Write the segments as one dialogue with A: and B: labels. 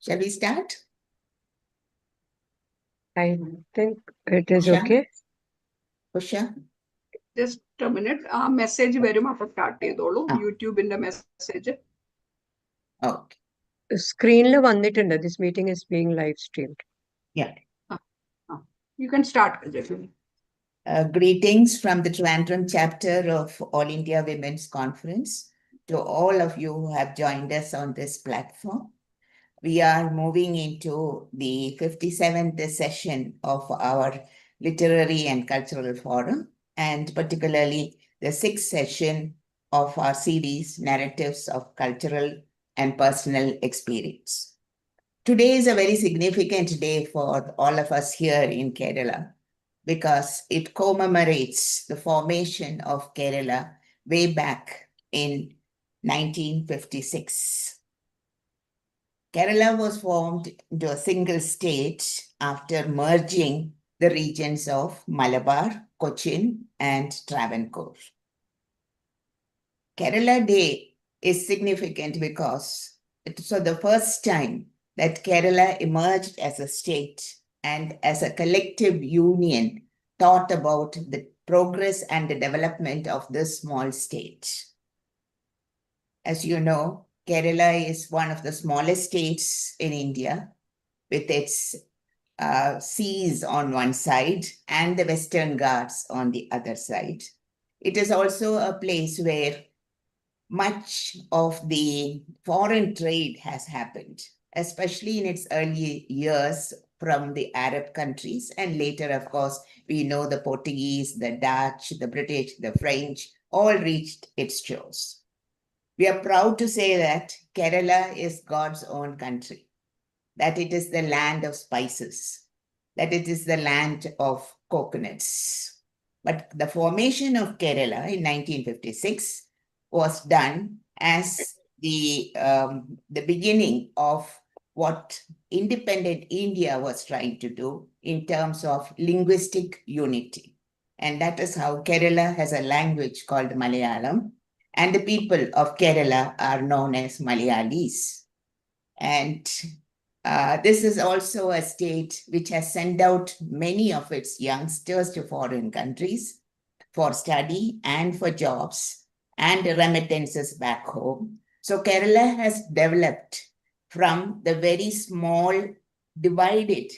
A: Shall we start?
B: I think it is
A: Usha?
B: okay.
A: Usha?
C: Just a minute. Message വരും അപ്പൊ start ചെയ്തോളൂ.
A: Ah.
C: യൂട്യൂബിന്റെ message.
A: Okay.
B: സ്ക്രീനിൽ വന്നിട്ടുണ്ട്. This meeting is being live streamed.
A: Yeah.
C: You can start, Kajal.
A: Greetings from the Trivandrum chapter of All India Women's Conference to all of you who have joined us on this platform. We are moving into the 57th session of our Literary and Cultural Forum, and particularly the 6th session of our series, Narratives of Cultural and Personal Experience. Today is a very significant day for all of us here in Kerala, because it commemorates the formation of Kerala way back in 1956. Kerala was formed into a single state after merging the regions of Malabar, Cochin, and Travancore. Kerala Day is significant because it was the first time that Kerala emerged as a state and as a collective union thought about the progress and the development of this small state. As you know, Kerala is one of the smallest states in India, with its seas on one side and the Western Ghats on the other side. It is also a place where much of the foreign trade has happened, especially in its early years from the Arab countries. And later, of course, we know the Portuguese, the Dutch, the British, the French, all reached its shores. We are proud to say that Kerala is God's own country, that it is the land of spices, that it is the land of coconuts. But the formation of Kerala in 1956 was done as the beginning of what independent India was trying to do in terms of linguistic unity. And that is how Kerala has a language called Malayalam, and the people of Kerala are known as Malayalis. And this is also a state which has sent out many of its youngsters to foreign countries for study and for jobs and remittances back home. So Kerala has developed from the very small divided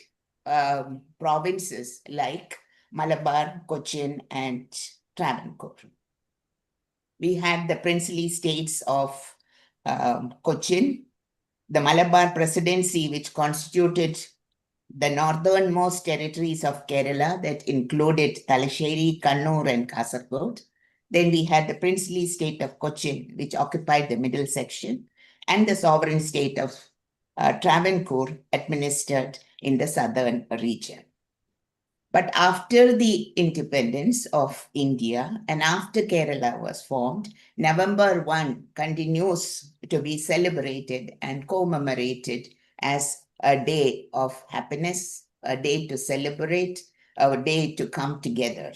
A: provinces like Malabar, Cochin, and Travancore. We had the princely states of Cochin, the Malabar Presidency, which constituted the northernmost territories of Kerala that included Talasheri, Kannur, and Kasaragod. Then we had the princely state of Cochin, which occupied the middle section, and the sovereign state of Travancore, administered in the southern region. But after the independence of India and after Kerala was formed, November 1 continues to be celebrated and commemorated as a day of happiness, a day to celebrate, a day to come together.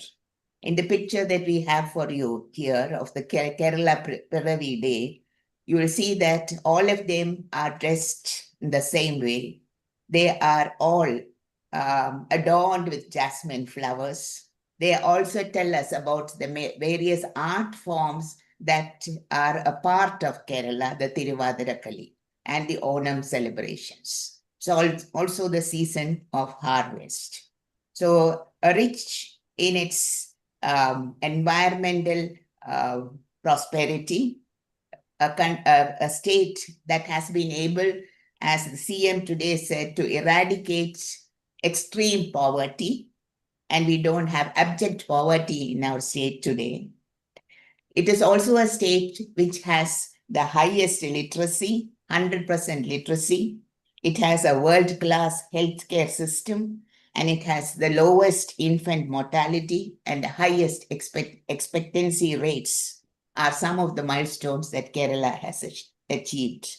A: In the picture that we have for you here of the Kerala Piravi Day, you will see that all of them are dressed in the same way. They are all adorned with jasmine flowers. They also tell us about the various art forms that are a part of Kerala, the Tiruvadirakali and the Onam celebrations. So also the season of harvest. So rich in its environmental prosperity, a state that has been able, as the CM today said, to eradicate extreme poverty, and we don't have abject poverty in our state today. It is also a state which has the highest literacy, 100% literacy. It has a world-class healthcare system, and it has the lowest infant mortality and the highest expectancy rates are some of the milestones that Kerala has achieved.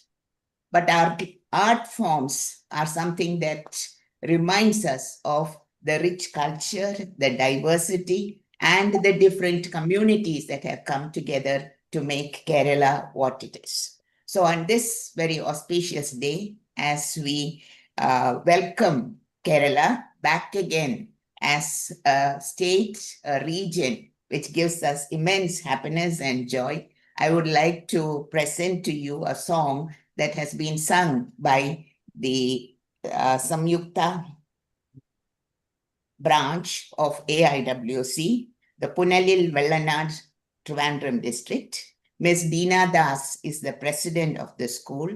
A: But our art forms are something that reminds us of the rich culture, the diversity, and the different communities that have come together to make Kerala what it is. So on this very auspicious day, as we welcome Kerala back again as a state, a region, which gives us immense happiness and joy. I would like to present to you a song that has been sung by the Samyukta branch of AIWC, the Punalil Vellanad Trivandrum district. Ms. Deena Das is the president of the school.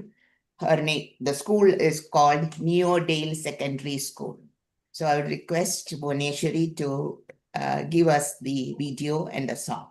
A: The school is called Neodale Secondary School. So I would request Bhuneshwari to give us the video and the song.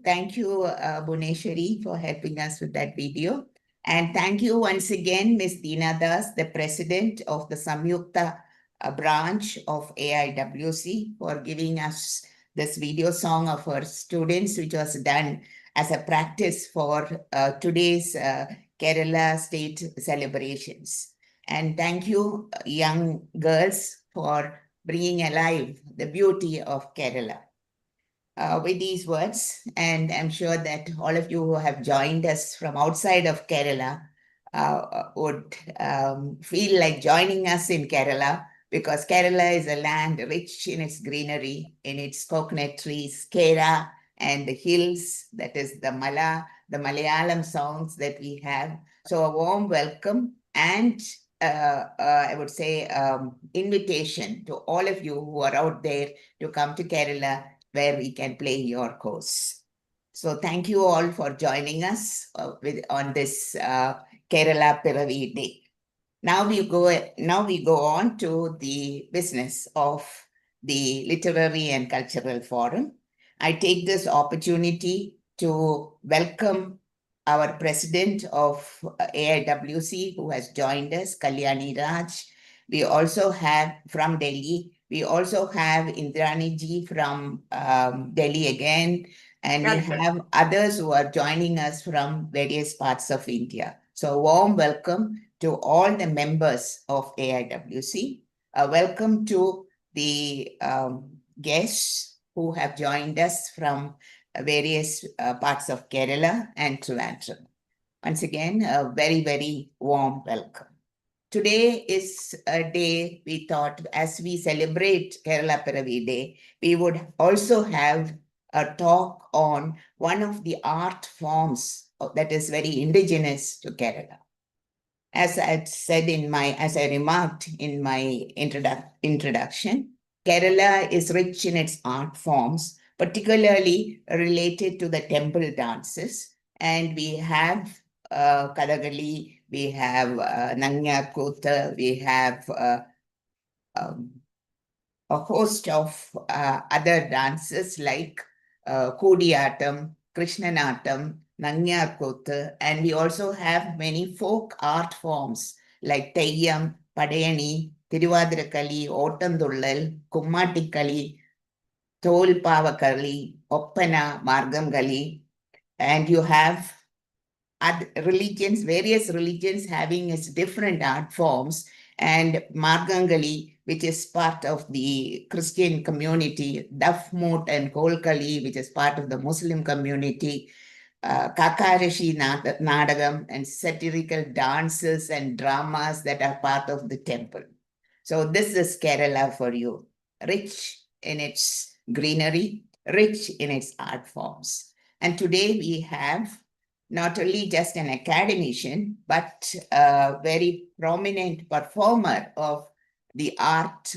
A: Thank you, Bhuneshwari, for helping us with that video. And thank you once again, Ms. Deena Das, the president of the Samyukta branch of AIWC, for giving us this video song of our students, which was done as a practice for today's Kerala state celebrations. And thank you, young girls, for bringing alive the beauty of Kerala. With these words, and I'm sure that all of you who have joined us from outside of Kerala would feel like joining us in Kerala, because Kerala is a land rich in its greenery, in its coconut trees, Kera, and the hills, that is the Malayalam songs that we have. So a warm welcome and I would say invitation to all of you who are out there to come to Kerala, where we can play your course. So thank you all for joining us on this Kerala Piravi Day. Now we go on to the business of the Literary and Cultural Forum. I take this opportunity to welcome our president of AIWC, who has joined us, Kalyani Raj. We also have from Delhi, we also have Indrani ji from Delhi again, and we have others who are joining us from various parts of India. So a warm welcome to all the members of AIWC. Welcome to the guests who have joined us from various parts of Kerala and Trivandrum. Once again, a very, very warm welcome. Today is a day we thought, as we celebrate Kerala Piravi Day, we would also have a talk on one of the art forms that is very indigenous to Kerala. As I said as I remarked in my introduction, Kerala is rich in its art forms, particularly related to the temple dances. And we have Kathakali, we have Nangya Kutha, we have a host of other dances like Koodiyattam, Krishnanatam, Nangyarkuttu, and we also have many folk art forms like Teyyam, Padayani, Thiruvathirakkali, Ottandullal, Kummattikali, Tholpavakali, Oppana, Margamgali, and you have religions, various religions having its different art forms, and Margangali, which is part of the Christian community, Dafmut and Kolkali, which is part of the Muslim community, Kakarashi Nadagam, and satirical dances and dramas that are part of the temple. So this is Kerala for you, rich in its greenery, rich in its art forms. And today we have not only just an academician, but a very prominent performer of the art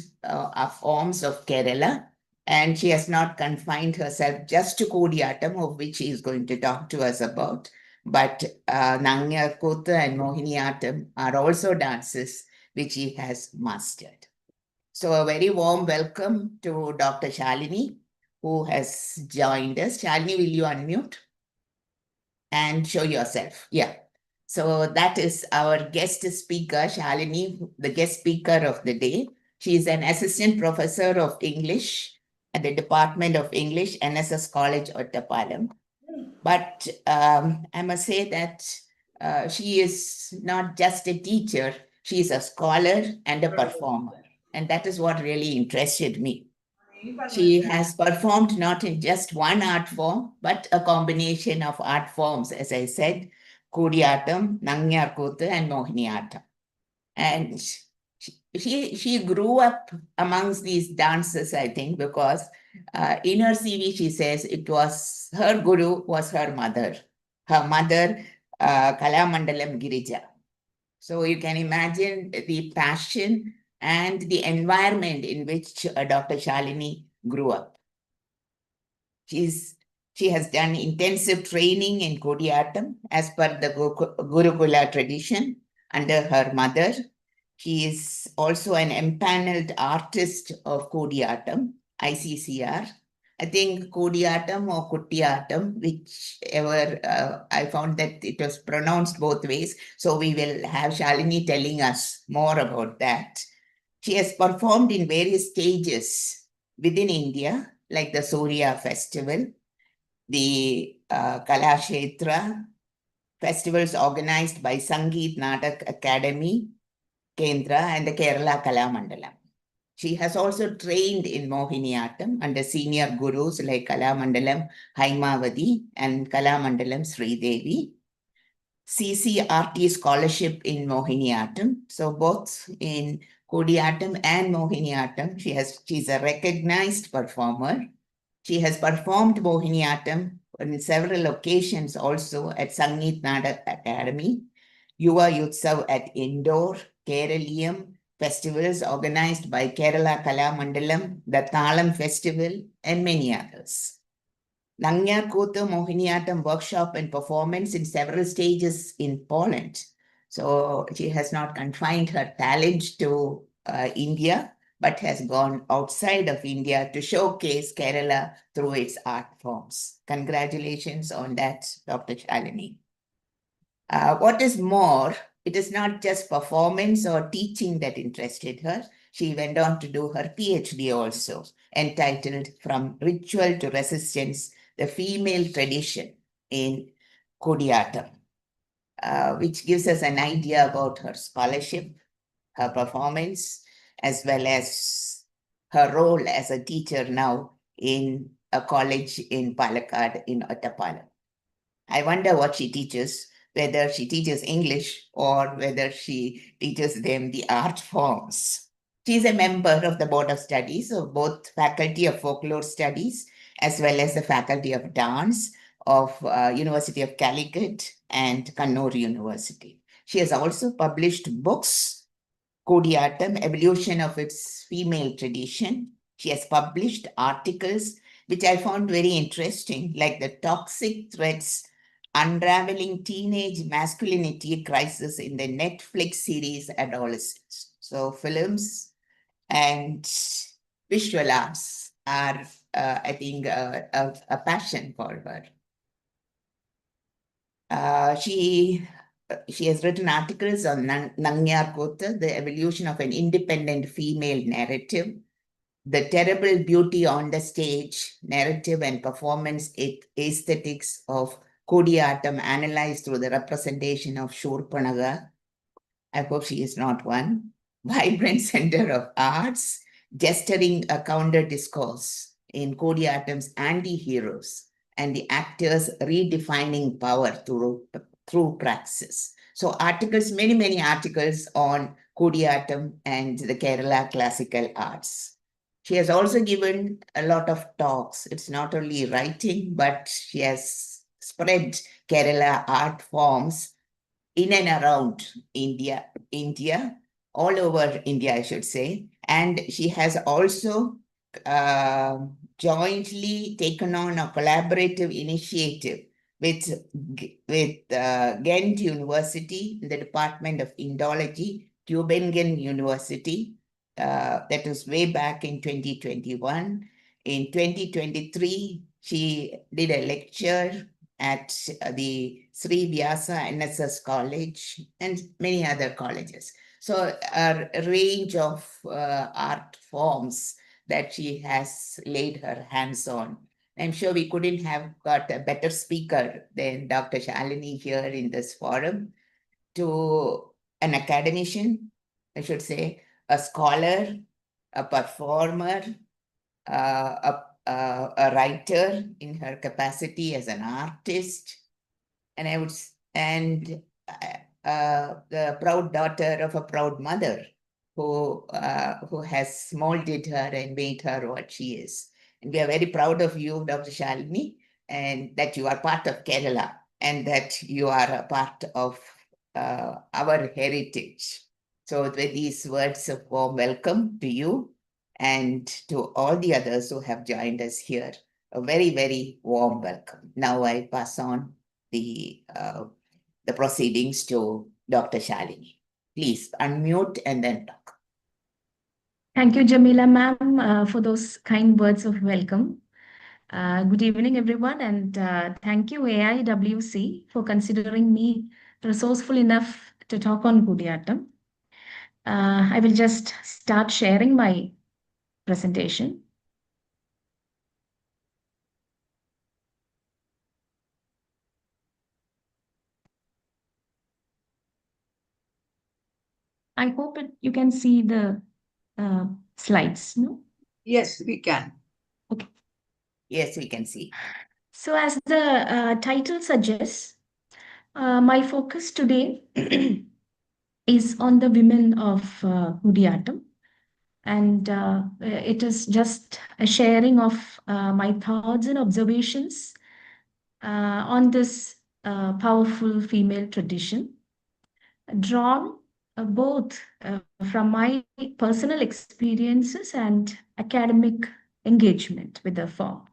A: forms of Kerala. And she has not confined herself just to Koodiyattam, of which she is going to talk to us about. But Nangyarkuttu and Mohiniyattam are also dances which she has mastered. So a very warm welcome to Dr. Salini, who has joined us. Salini, will you unmute and show yourself? Yeah. So that is our guest speaker, Salini, the guest speaker of the day. She is an assistant professor of English at the Department of English, NSS College, Ottapalam. But I must say that she is not just a teacher, she is a scholar and a performer. And that is what really interested me. She has performed not in just one art form, but a combination of art forms, as I said, Koodiyattam, Nangyarkuttu, and Mohiniyattam. And she grew up amongst these dances, I think, because in her CV, she says it was her guru was her mother. Her mother, Kalamandalam Girija. So you can imagine the passion and the environment in which Dr. Salini grew up. She has done intensive training in Koodiyattam as per the Gurukula tradition under her mother. She is also an empaneled artist of Koodiyattam, ICCR. I think Koodiyattam or Kuttiyattam, whichever, I found that it was pronounced both ways. So we will have Salini telling us more about that. She has performed in various stages within India, like the Surya Festival, the Kalakshetra festivals organized by Sangeet Natak Academy, Kendra, and the Kerala Kalamandalam. She has also trained in Mohiniyattam under senior gurus like Kalamandalam Haimavati and Kalamandalam Sridevi. CCRT scholarship in Mohiniyattam. So both in Koodiyattam and Mohiniyattam, she's a recognized performer. She has performed Mohiniyattam on several occasions also at Sangeet Natak Academy, Yuva Utsav at Indore, Keralium, festivals organized by Kerala Kalamandalam, the Thalam Festival, and many others. Nangyarkuttu Mohiniyattam workshop and performance in several stages in Poland. So she has not confined her talent to India, but has gone outside of India to showcase Kerala through its art forms. Congratulations on that, Dr. Salini. What is more, it is not just performance or teaching that interested her. She went on to do her PhD also, entitled From Ritual to Resistance, the Female Tradition in Koodiyattam, which gives us an idea about her scholarship, her performance, as well as her role as a teacher now in a college in Palakkad in Ottapalam. I wonder what she teaches, whether she teaches English or whether she teaches them the art forms. She is a member of the Board of Studies of both Faculty of Folklore Studies as well as the Faculty of Dance of University of Calicut and Kannur University. She has also published books, Koodiyattam, Evolution of its Female Tradition. She has published articles which I found very interesting, like the Toxic Threads Unraveling Teenage Masculinity Crisis in the Netflix series Adolescence. So films and visual arts are, I think, a passion for her. She has written articles on Nangyar Kotha, the evolution of an independent female narrative, the terrible beauty on the stage, narrative and performance aesthetics of Koodiyattam analyzed through the representation of Shurpanaga. I hope she is not one. Vibrant center of arts, gesturing a counter discourse in Koodiyattam's anti-heroes and the actors redefining power through praxis. So articles, many articles on Koodiyattam and the Kerala classical arts. She has also given a lot of talks. It's not only writing, but she has spread Kerala art forms in and around India, all over India, I should say. And she has also jointly taken on a collaborative initiative with Ghent University, the Department of Indology, Tübingen University. That was way back in 2021. In 2023, she did a lecture at the Sri Vyasa NSS College and many other colleges. So a range of art forms that she has laid her hands on. I'm sure we couldn't have got a better speaker than Dr. Salini here in this forum, to an academician, I should say, a scholar, a performer, a writer in her capacity as an artist, and the proud daughter of a proud mother who has molded her and made her what she is. And we are very proud of you, Dr. Shalini, and that you are part of Kerala and that you are a part of our heritage. So with these words of warm welcome to you and to all the others who have joined us here, a very warm welcome. Now I pass on the proceedings to Dr. Shalini. Please unmute and then talk.
D: Thank you, Jamila ma'am, for those kind words of welcome. Good evening, everyone, and thank you, AIWC, for considering me resourceful enough to talk on Koodiyattam. I will just start sharing my presentation. I hope you can see the slides, no?
C: Yes, we can.
D: Okay.
A: Yes, we can see.
D: So as the title suggests, my focus today is on the women of Koodiyattam. And it is just a sharing of my thoughts and observations on this powerful female tradition, drawn both from my personal experiences and academic engagement with the form.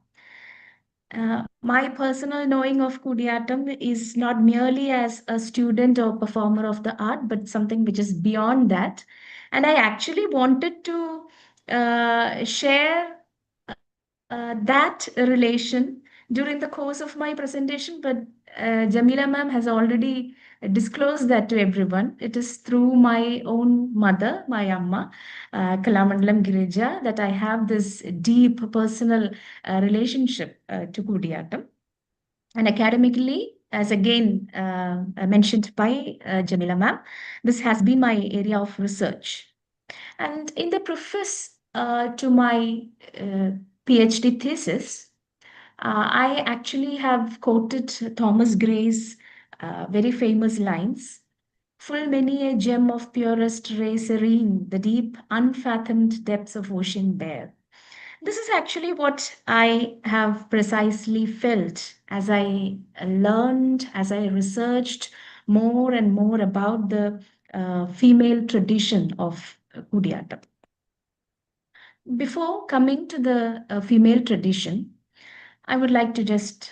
D: My personal knowing of Koodiyattam is not merely as a student or performer of the art, but something which is beyond that. And I actually wanted to share that relation during the course of my presentation, but Jamila ma'am has already disclosed that to everyone. It is through my own mother, my amma, Kalamandalam Girija, that I have this deep personal relationship to Koodiyattam. And academically, as again mentioned by Jamila ma'am, this has been my area of research. And in the preface to my PhD thesis, I actually have quoted Thomas Gray's very famous lines: "Full many a gem of purest ray serene, the deep, unfathomed depths of ocean bear." This is actually what I have precisely felt as I learned, as I researched more and more about the female tradition of Koodiyattam. Before coming to the female tradition, I would like to just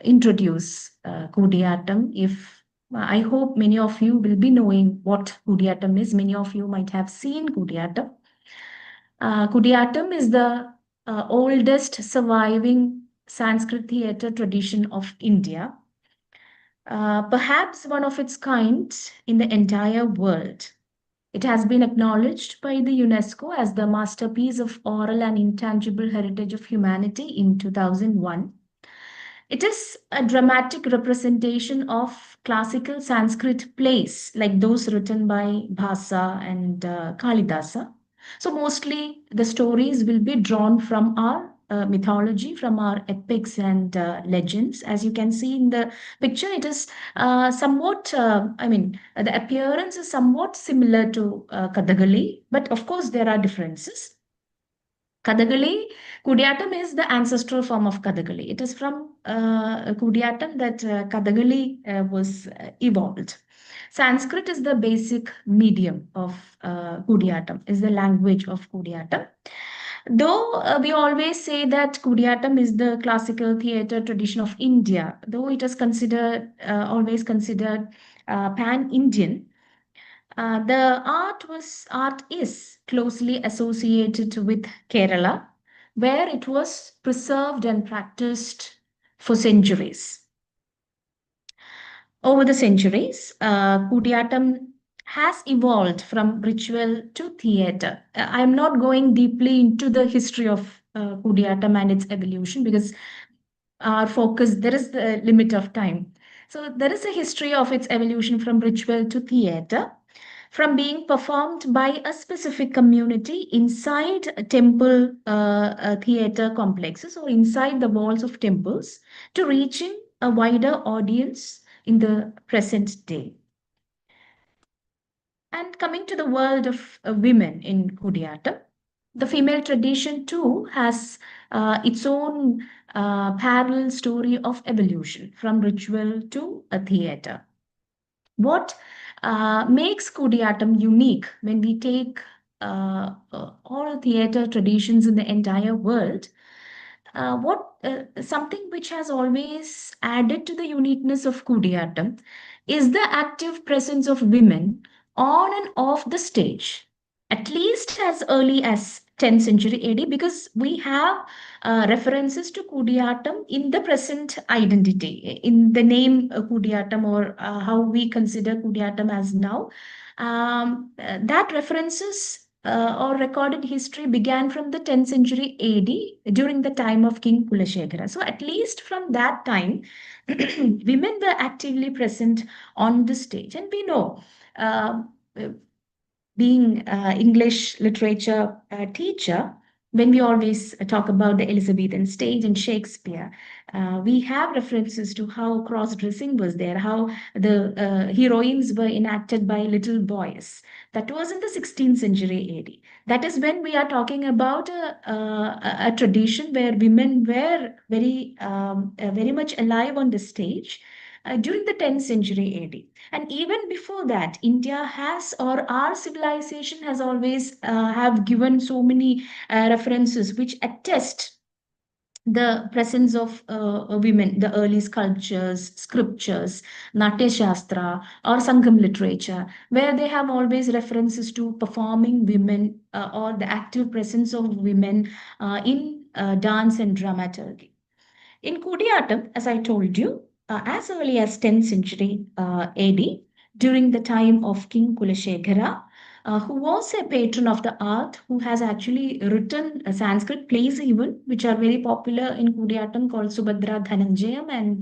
D: introduce Koodiyattam. If I hope many of you will be knowing what Koodiyattam is. Many of you might have seen Koodiyattam. Koodiyattam is the oldest surviving Sanskrit theatre tradition of India, perhaps one of its kind in the entire world. It has been acknowledged by the UNESCO as the masterpiece of oral and intangible heritage of humanity in 2001. It is a dramatic representation of classical Sanskrit plays like those written by Bhasa and Kalidasa. So, mostly the stories will be drawn from our mythology, from our epics and legends. As you can see in the picture, it is somewhat, the appearance is somewhat similar to Kadagali, but of course, there are differences. Kadagali, Koodiyattam is the ancestral form of Kadagali. It is from Koodiyattam that Kadagali was evolved. Sanskrit is the basic medium of Koodiyattam, is the language of Koodiyattam. Though we always say that Koodiyattam is the classical theatre tradition of India, though it is considered always considered pan-Indian, the art is closely associated with Kerala, where it was preserved and practiced for centuries. Over the centuries, Koodiyattam has evolved from ritual to theatre. I'm not going deeply into the history of Koodiyattam and its evolution because our focus, there is the limit of time. So there is a history of its evolution from ritual to theatre, from being performed by a specific community inside temple theatre complexes or inside the walls of temples to reaching a wider audience in the present day. And coming to the world of women in Koodiyattam, the female tradition too has its own parallel story of evolution from ritual to a theatre. What makes Koodiyattam unique when we take all theatre traditions in the entire world? Something which has always added to the uniqueness of Koodiyattam is the active presence of women on and off the stage, at least as early as 10th century AD, because we have references to Koodiyattam in the present identity, in the name Koodiyattam, or how we consider Koodiyattam as now. That references or recorded history began from the 10th century AD during the time of King Kulashekara. So, at least from that time, women were actively present on the stage. And we know, uh, being English literature teacher, when we always talk about the Elizabethan stage and Shakespeare, we have references to how cross-dressing was there, how the heroines were enacted by little boys. That was in the 16th century AD. That is when we are talking about a tradition where women were very much alive on the stage during the 10th century AD. And even before that, India has, or our civilization has always have given so many references which attest the presence of women, the early sculptures, scriptures, Natya Shastra, or Sangam literature, where they have always references to performing women or the active presence of women in dance and dramaturgy. In Koodiyattam, as I told you, as early as 10th century AD, during the time of King Kulashekara, who was a patron of the art, who has actually written Sanskrit plays even, which are very popular in Koodiyattam, called Subhadra Dhananjayam and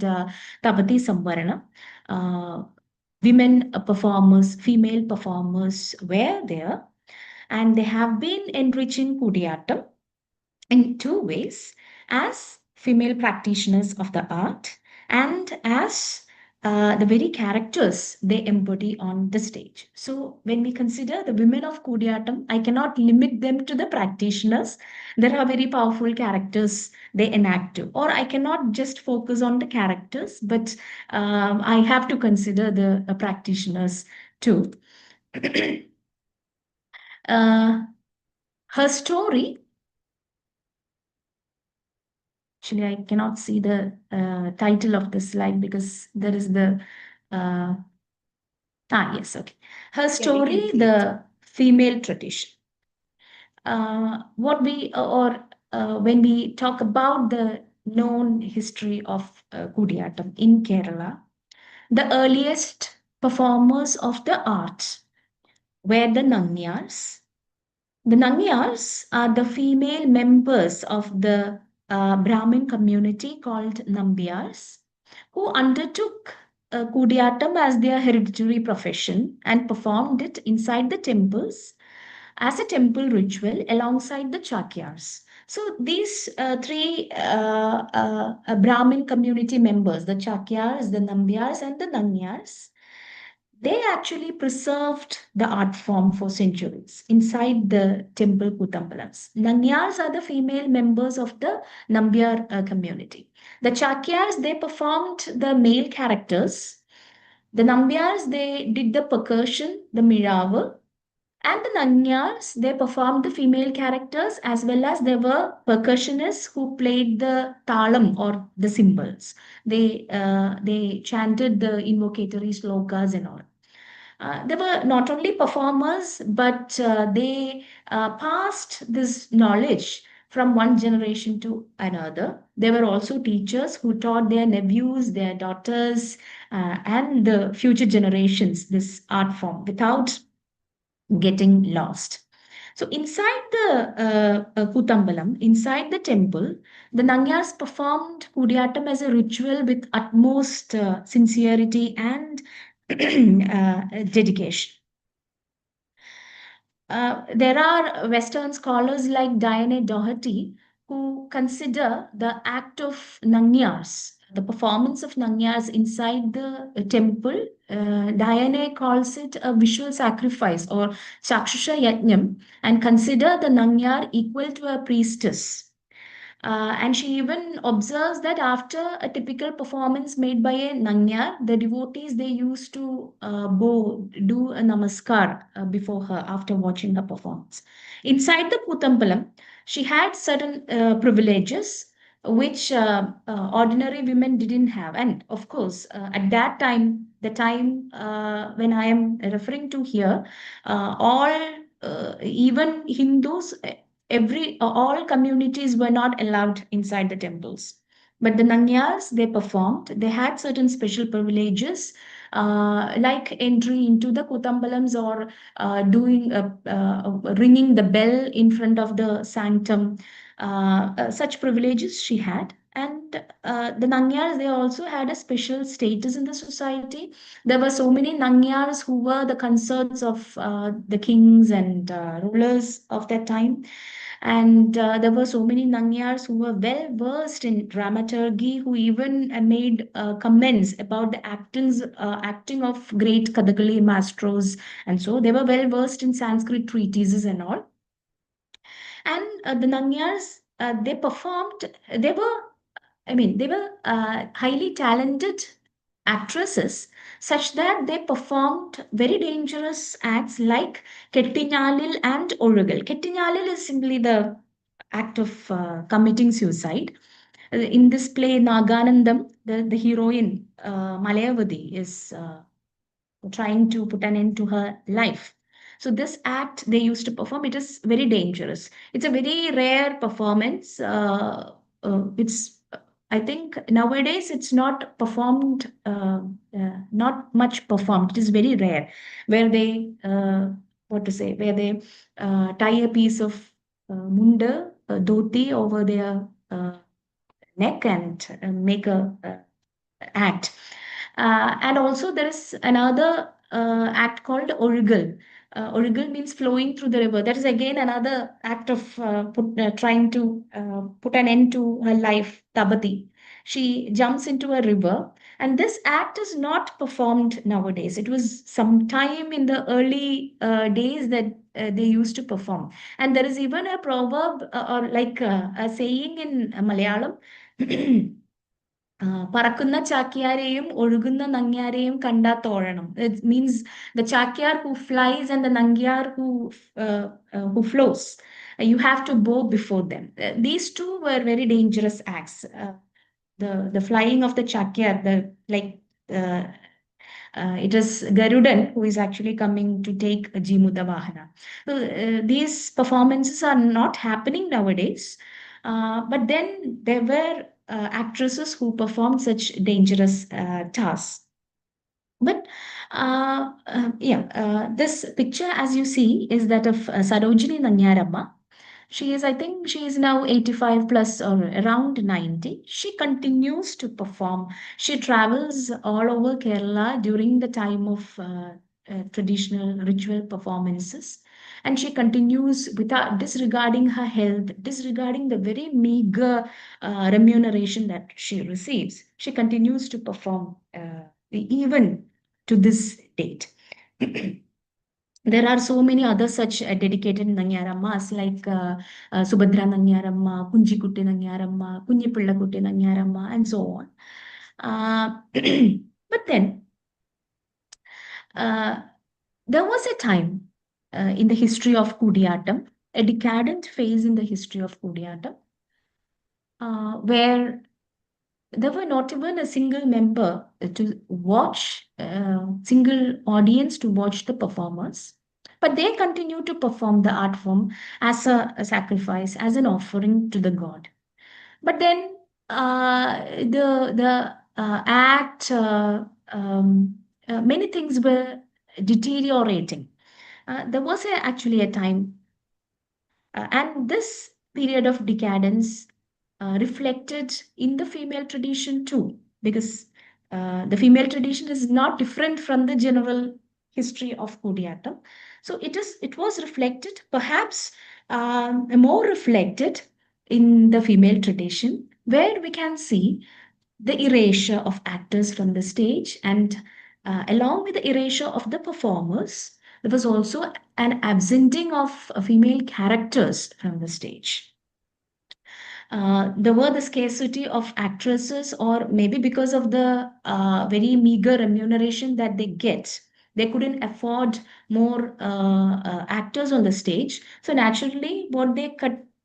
D: Tavati Samvarana. Women performers, female performers were there, and they have been enriching Koodiyattam in two ways: as female practitioners of the art and as the very characters they embody on the stage. So, when we consider the women of Koodiyattam, I cannot limit them to the practitioners. There are very powerful characters they enact too. Or I cannot just focus on the characters, but I have to consider the practitioners too. Her story, actually, I cannot see the title of the slide because there is the yes, okay. Her
A: Yeah, we can
D: story,
A: see it.
D: the female tradition. when we talk about the known history of Koodiyattam in Kerala, the earliest performers of the arts were the Nangyars. The Nangyars are the female members of the Brahmin community called Nambiars, who undertook Koodiyattam as their hereditary profession and performed it inside the temples as a temple ritual alongside the Chakyars. So these three Brahmin community members, the Chakyars, the Nambiars, and the Nangyars, they actually preserved the art form for centuries inside the temple Kuttambalams. Nangyars are the female members of the Nambiar community. The Chakyars, they performed the male characters. The Nambiars, they did the percussion, the miravu, and the Nanyars, they performed the female characters as well as there were percussionists who played the talam or the cymbals. They chanted the invocatory slokas and all. They were not only performers, but they passed this knowledge from one generation to another. They were also teachers who taught their nephews, their daughters, and the future generations this art form without getting lost. So inside the Kuttambalam, inside the temple, the Nangyars performed Koodiyattam as a ritual with utmost sincerity and dedication. There are Western scholars like Diane Doherty who consider the act of Nangyars, the performance of Nangyars inside the temple. Diane calls it a visual sacrifice or Chakshusha Yajnam and consider the Nangyar equal to a priestess. And she even observes that after a typical performance made by a Nanyar, the devotees they used to do a namaskar before her after watching her performance. Inside the Kuttambalam, she had certain privileges which ordinary women didn't have. And of course, at that time, the time when I am referring to here, even Hindus, all communities were not allowed inside the temples, but the Nangyars, they performed. They had certain special privileges, like entry into the Kuttambalams or doing ringing the bell in front of the sanctum. Such privileges she had. And the Nangyars, they also had a special status in the society. There were so many Nangyars who were the consorts of the kings and rulers of that time. And there were so many Nangyars who were well versed in dramaturgy, who even made comments about the acting of great Kathakali maestros. And so they were well versed in Sanskrit treatises and all. And the Nangyars, they performed, they were highly talented actresses, such that they performed very dangerous acts like Kettinyalil and Orugal. Kettinyalil is simply the act of committing suicide. In this play, Naganandam, the heroine, Malayavati, is trying to put an end to her life. So this act they used to perform, it is very dangerous. It's a very rare performance. It's I think nowadays it's not performed, not much performed. It is very rare, where they where they tie a piece of munda, dhoti over their neck and make a act. And also there is another act called Orugal. Orugal means flowing through the river. That is again another act of trying to put an end to her life, Tabati. She jumps into a river, and this act is not performed nowadays. It was sometime in the early days that they used to perform. And there is even a proverb or like a saying in Malayalam. പറക്കുന്ന ചാക്യാരെയും ഒഴുകുന്ന നങ്ങ്യാരെയും കണ്ടാ തോഴണം. It means the chakyar who flies and the nangyar who flows. You have to bow before them. These two were very dangerous acts. The flying of the chakyar, it is Garudan who is actually coming to take Jimuda Vahana. So these performances are not happening nowadays, but then there were actresses who performed such dangerous tasks. But this picture, as you see, is that of Sarojini Nanyaramma. I think she is now 85 plus or around 90. She continues to perform. She travels all over Kerala during the time of traditional ritual performances. And she continues without disregarding her health, disregarding the very meager remuneration that she receives. She continues to perform even to this date. There are so many other such dedicated Nanyarammas like Subhadra Nanyaramma, Kunjikutti Nanyaramma, Kunjipillakutti Nanyaramma, and so on. But then there was a time in the history of Koodiyattam, a decadent phase in the history of Koodiyattam, where there were not even a single member to watch, single audience to watch the performers. But they continue to perform the art form as a sacrifice, as an offering to the god. But then the act, many things were deteriorating. There was actually a time, and this period of decadence reflected in the female tradition too, because the female tradition is not different from the general history of Koodiyattam. So it was reflected, perhaps more reflected in the female tradition, where we can see the erasure of actors from the stage, and along with the erasure of the performers, there was also an absenting of female characters from the stage. There were the scarcity of actresses, or maybe because of the very meager remuneration that they get, they couldn't afford more actors on the stage. So naturally, what they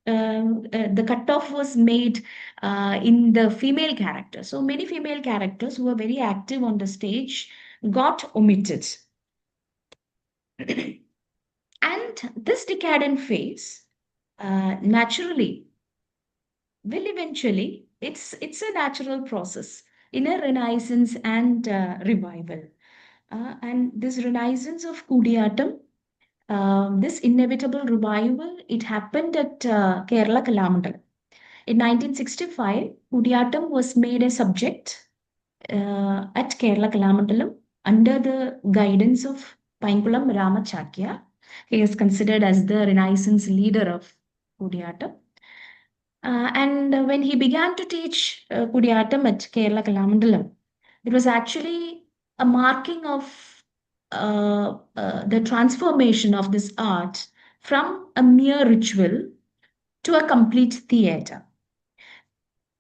D: the cutoff was made in the female characters. So many female characters who were very active on the stage got omitted. And this decadent phase naturally will eventually, it's a natural process in a renaissance and revival. And this renaissance of Koodiyattam, this inevitable revival, it happened at Kerala Kalamandalam. In 1965, Koodiyattam was made a subject at Kerala Kalamandalam under the guidance of Painkulam Ramachakya. He is considered as the Renaissance leader of Koodiyattam. And when he began to teach Koodiyattam at Kerala Kalamandalam, it was actually a marking of the transformation of this art from a mere ritual to a complete theatre.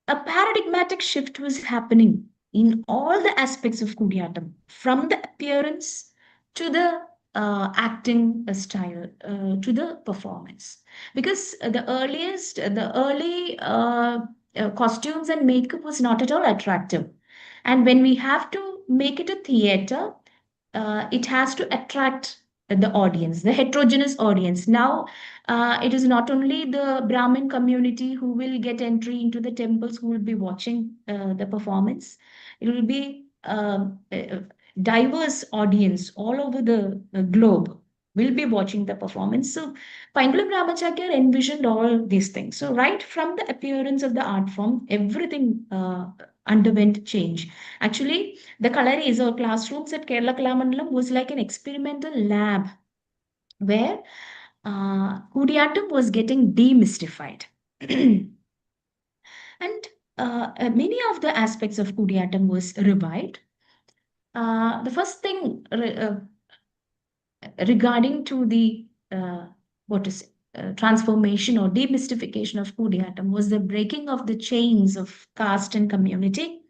D: A paradigmatic shift was happening in all the aspects of Koodiyattam, from the appearance to the acting style, to the performance. Because the early costumes and makeup was not at all attractive. And when we have to make it a theater, it has to attract the audience, the heterogeneous audience. Now, it is not only the Brahmin community who will get entry into the temples who will be watching the performance. It will be a diverse audience all over the globe will be watching the performance. So Painkulam Ramachakya envisioned all these things. So right from the appearance of the art form, everything underwent change. Actually, the Kalaris or classrooms at Kerala Kalamandalam was like an experimental lab where Koodiyattam was getting demystified. And many of the aspects of Koodiyattam was revived. The first thing regarding to the transformation or demystification of Koodiyattam was the breaking of the chains of caste and community.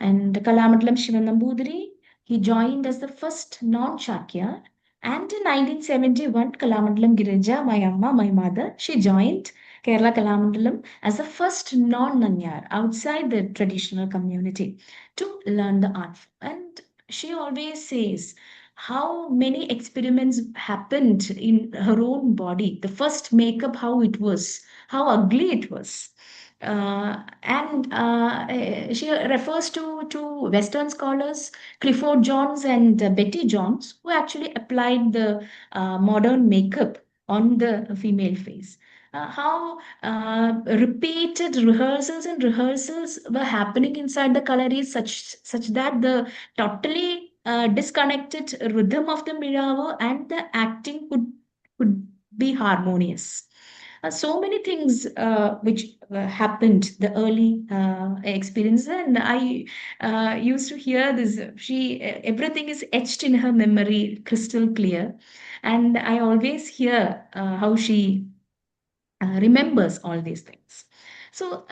D: And Kalamandalam Shivan Nambudiri, he joined as the first non-Chakyar. And in 1971, Kalamandalam Girija, my amma, my mother, she joined Kerala Kalamandalam as the first non-Nanyar outside the traditional community to learn the art. And she always says how many experiments happened in her own body. The first makeup, how it was, how ugly it was. And she refers to Western scholars, Clifford Jones and Betty Jones, who actually applied the modern makeup on the female face. How repeated rehearsals and rehearsals were happening inside the gallery, such that the totally disconnected rhythm of the Miravo and the acting could be harmonious. So many things which happened the early experience, and I used to hear this. She everything is etched in her memory, crystal clear, and I always hear how she remembers all these things. So,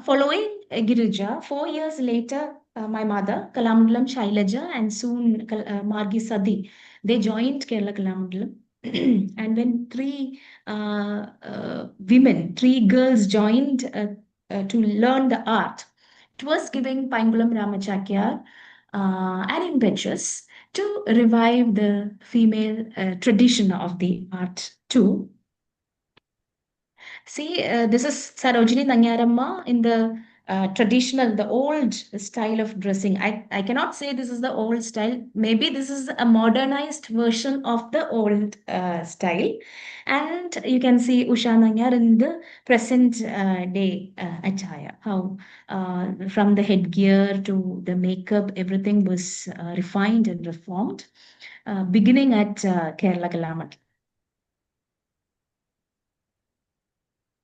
D: following Girija, 4 years later, my mother, Kalamandalam Shailaja, and soon Margi Sadi, they joined Kerala Kalamandalam. And when three girls joined to learn the art, it was giving Paingulam Ramachakyar an impetus to revive the female tradition of the art too. See, this is Sarojini Nanyaramma in the traditional, the old style of dressing. I cannot say this is the old style. Maybe this is a modernized version of the old style. And you can see Usha Nanyar in the present day attire. How from the headgear to the makeup, everything was refined and reformed, beginning at Kerala Kalamat.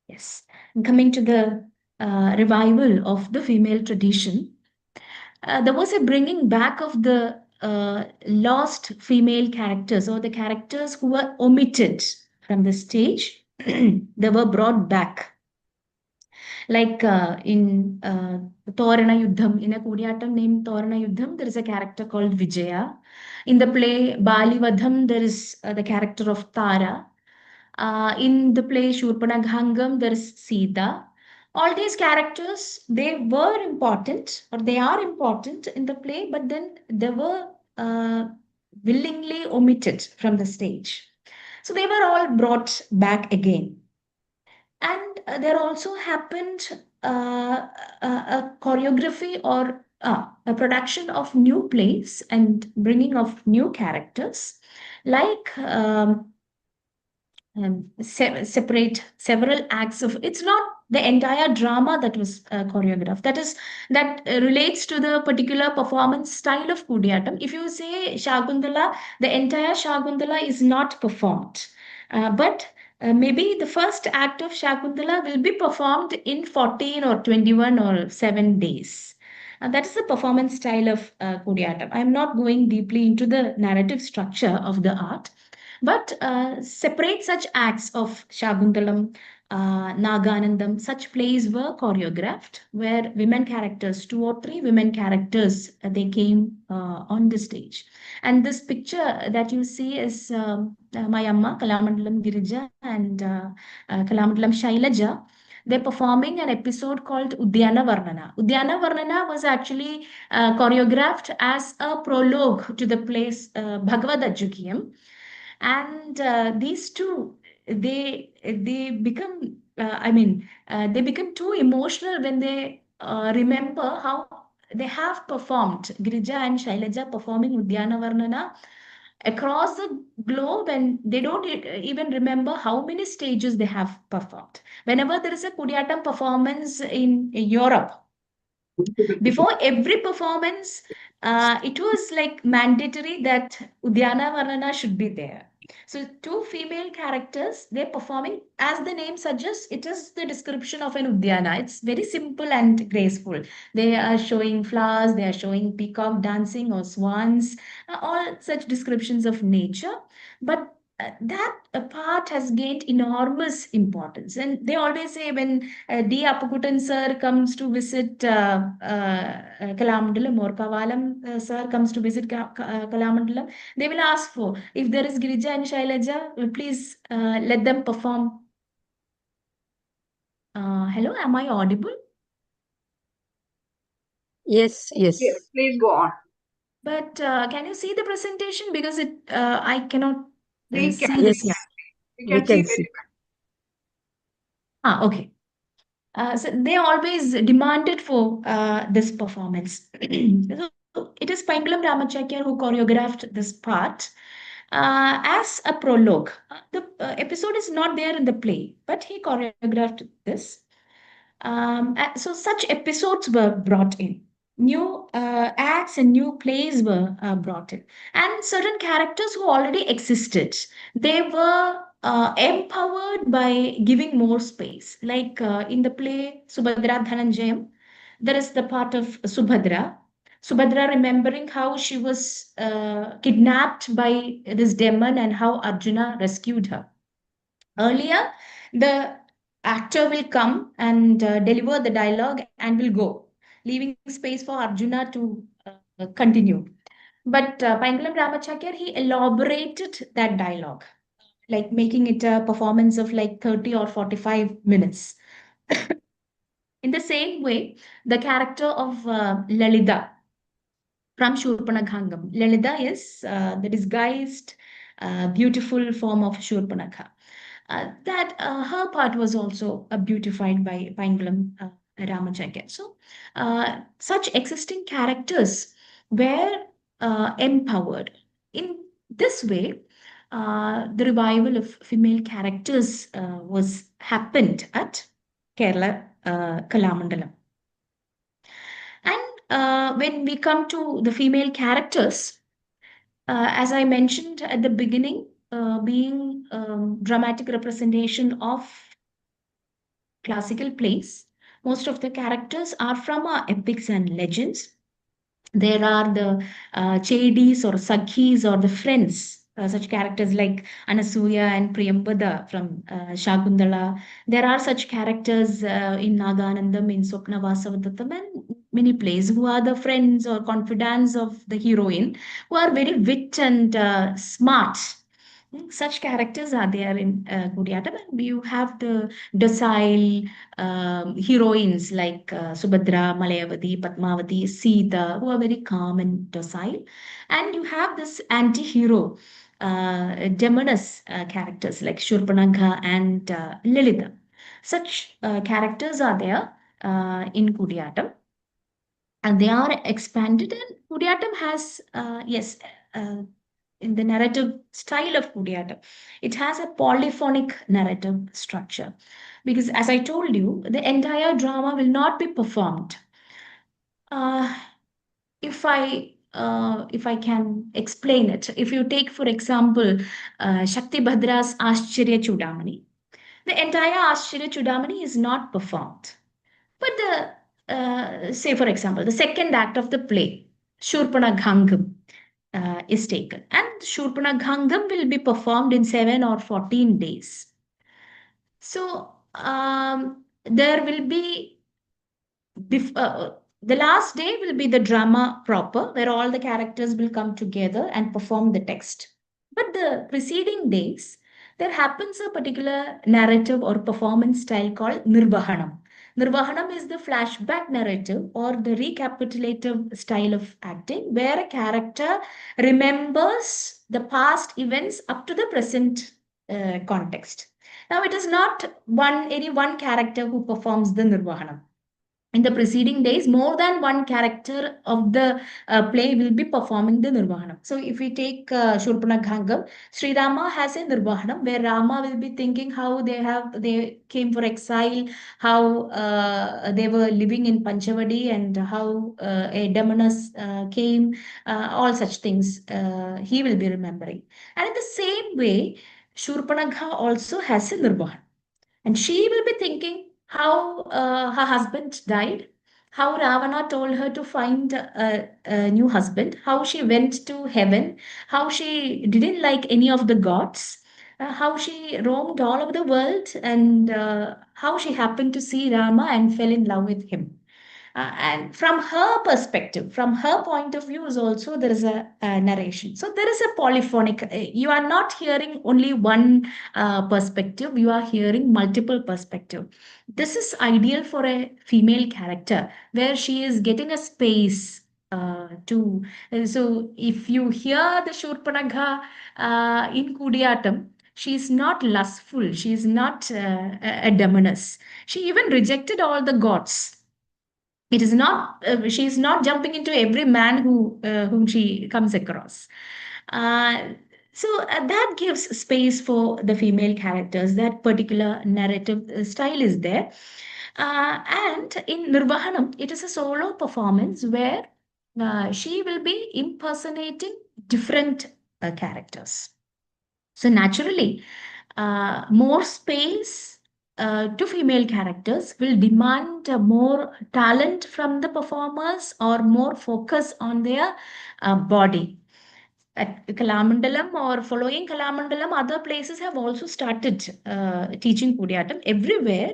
D: Yes. And coming to the revival of the female tradition, there was a bringing back of the lost female characters or the characters who were omitted from the stage. They were brought back. Like in Torana Yuddham, in a Koodiyattam named Torana Yuddham, there is a character called Vijaya. In the play Balivadham, there is the character of Tara. In the play Shurpanaghangam, there is Sita. All these characters, they were important or they are important in the play, but then they were willingly omitted from the stage. So they were all brought back again. And there also happened a choreography or a production of new plays and bringing of new characters, like separate several acts of. It's not the entire drama that was choreographed. That relates to the particular performance style of Koodiyattam. If you say Shakuntala, the entire Shakuntala is not performed, but maybe the first act of Shakuntala will be performed in 14 or 21 or 7 days. That is the performance style of Koodiyattam. I am not going deeply into the narrative structure of the art, but separate such acts of Shaguntalam, Naganandam, such plays were choreographed where women characters, 2 or 3 women characters, they came on the stage. And this picture that you see is my Amma, Kalamandalam Girija, and Kalamandalam Shailaja. They're performing an episode called Udyana Varnana. Udyana Varnana was actually choreographed as a prologue to the play Bhagavad Ajukiyam. And these two, they become they become too emotional when they remember how they have performed, Girija and Shailaja performing Udyana Varnana across the globe, and they don't even remember how many stages they have performed. Whenever there is a Koodiyattam performance in Europe, before every performance, it was like mandatory that Udyana Varnana should be there. So 2 female characters, they're performing, as the name suggests, it is the description of an Udyana. It's very simple and graceful. They are showing flowers, they are showing peacock dancing or swans, all such descriptions of nature. But that part has gained enormous importance. And they always say when D. Appukutan sir comes to visit Kalamandalam, or Kavalam sir comes to visit Kalamandalam, they will ask for, if there is Girija and Shailaja, please let them perform. Hello, am I audible?
B: Yes, yes.
C: Yes, please go on.
D: But can you see the presentation? Because I cannot
C: We
D: see
C: can,
D: this.
B: Yes,
C: we
B: we
C: can see
B: can
C: very
B: see.
D: Okay. So they always demanded for this performance. So it is Pangalam Ramachakya who choreographed this part as a prologue. The episode is not there in the play, but he choreographed this. So such episodes were brought in. New acts and new plays were brought in, and certain characters who already existed, they were empowered by giving more space. Like in the play Subhadra Dhananjayam, there is the part of Subhadra. Subhadra remembering how she was kidnapped by this demon and how Arjuna rescued her. Earlier, the actor will come and deliver the dialogue and will go, leaving space for Arjuna to continue. But Pangalam Ramachakya, he elaborated that dialogue, like making it a performance of like 30 or 45 minutes. In the same way, the character of Lalita from Shurpanakha. Lalita is the disguised, beautiful form of Shurpanakha. That her part was also beautified by Pangalam Ramachakya. So, such existing characters were empowered. In this way, the revival of female characters was happened at Kerala Kalamandalam. And when we come to the female characters, as I mentioned at the beginning, being dramatic representation of classical plays, most of the characters are from our epics and legends. There are the Chedis or Sakhis or the friends, such characters like Anasuya and Priyambada from Shakuntala. There are such characters in Naganandam, in Swapna Vasavadattam, and many plays who are the friends or confidants of the heroine, who are very wit and smart. Such characters are there in Koodiyattam, and you have the docile heroines like Subhadra, Malayavati, Padmavati, Sita, who are very calm and docile. And you have this anti-hero, demoness characters like Shurpanakha and Lilitha. Such characters are there in Koodiyattam, and they are expanded. And Koodiyattam has, yes, uh, in the narrative style of Koodiyattam, it has a polyphonic narrative structure. Because as I told you, the entire drama will not be performed. Uh, if I can explain it, if you take, for example, Shakti Bhadra's Ashcharya Chudamani, the entire Ashcharya Chudamani is not performed. But say, for example, the second act of the play, Shurpanagangam, is taken. And Shurpanagangam will be performed in 7 or 14 days. So there will be, the last day will be the drama proper, where all the characters will come together and perform the text. But the preceding days, there happens a particular narrative or performance style called Nirvahanam. Nirvahanam is the flashback narrative or the recapitulative style of acting, where a character remembers the past events up to the present context. Now, it is not any one character who performs the Nirvahanam. In the preceding days, more than one character of the play will be performing the Nirvahanam. So, if we take Shurpanakha, Sri Rama has a Nirvahanam where Rama will be thinking how they came for exile, how they were living in Panchavadi, and how a demoness came, all such things he will be remembering. And in the same way, Shurpanakha also has a Nirvahanam. And she will be thinking how her husband died, how Ravana told her to find a new husband, how she went to heaven, how she didn't like any of the gods, how she roamed all over the world, and how she happened to see Rama and fell in love with him. And from her perspective, from her point of view, is also there is a narration. So there is a polyphonic. You are not hearing only one perspective. You are hearing multiple perspective. This is ideal for a female character where she is getting a space So if you hear the Shurpanakha in Koodiyattam, she's not lustful, she's not a demoness. She even rejected all the gods. It is not she is not jumping into every man whom she comes across. uh, so that gives space for the female characters. That particular narrative style is there. And in Nirvahanam, it is a solo performance where she will be impersonating different characters. So naturally, more space to female characters will demand more talent from the performers or more focus on their body. At Kalamandalam or following Kalamandalam, other places have also started teaching Koodiyattam. Everywhere,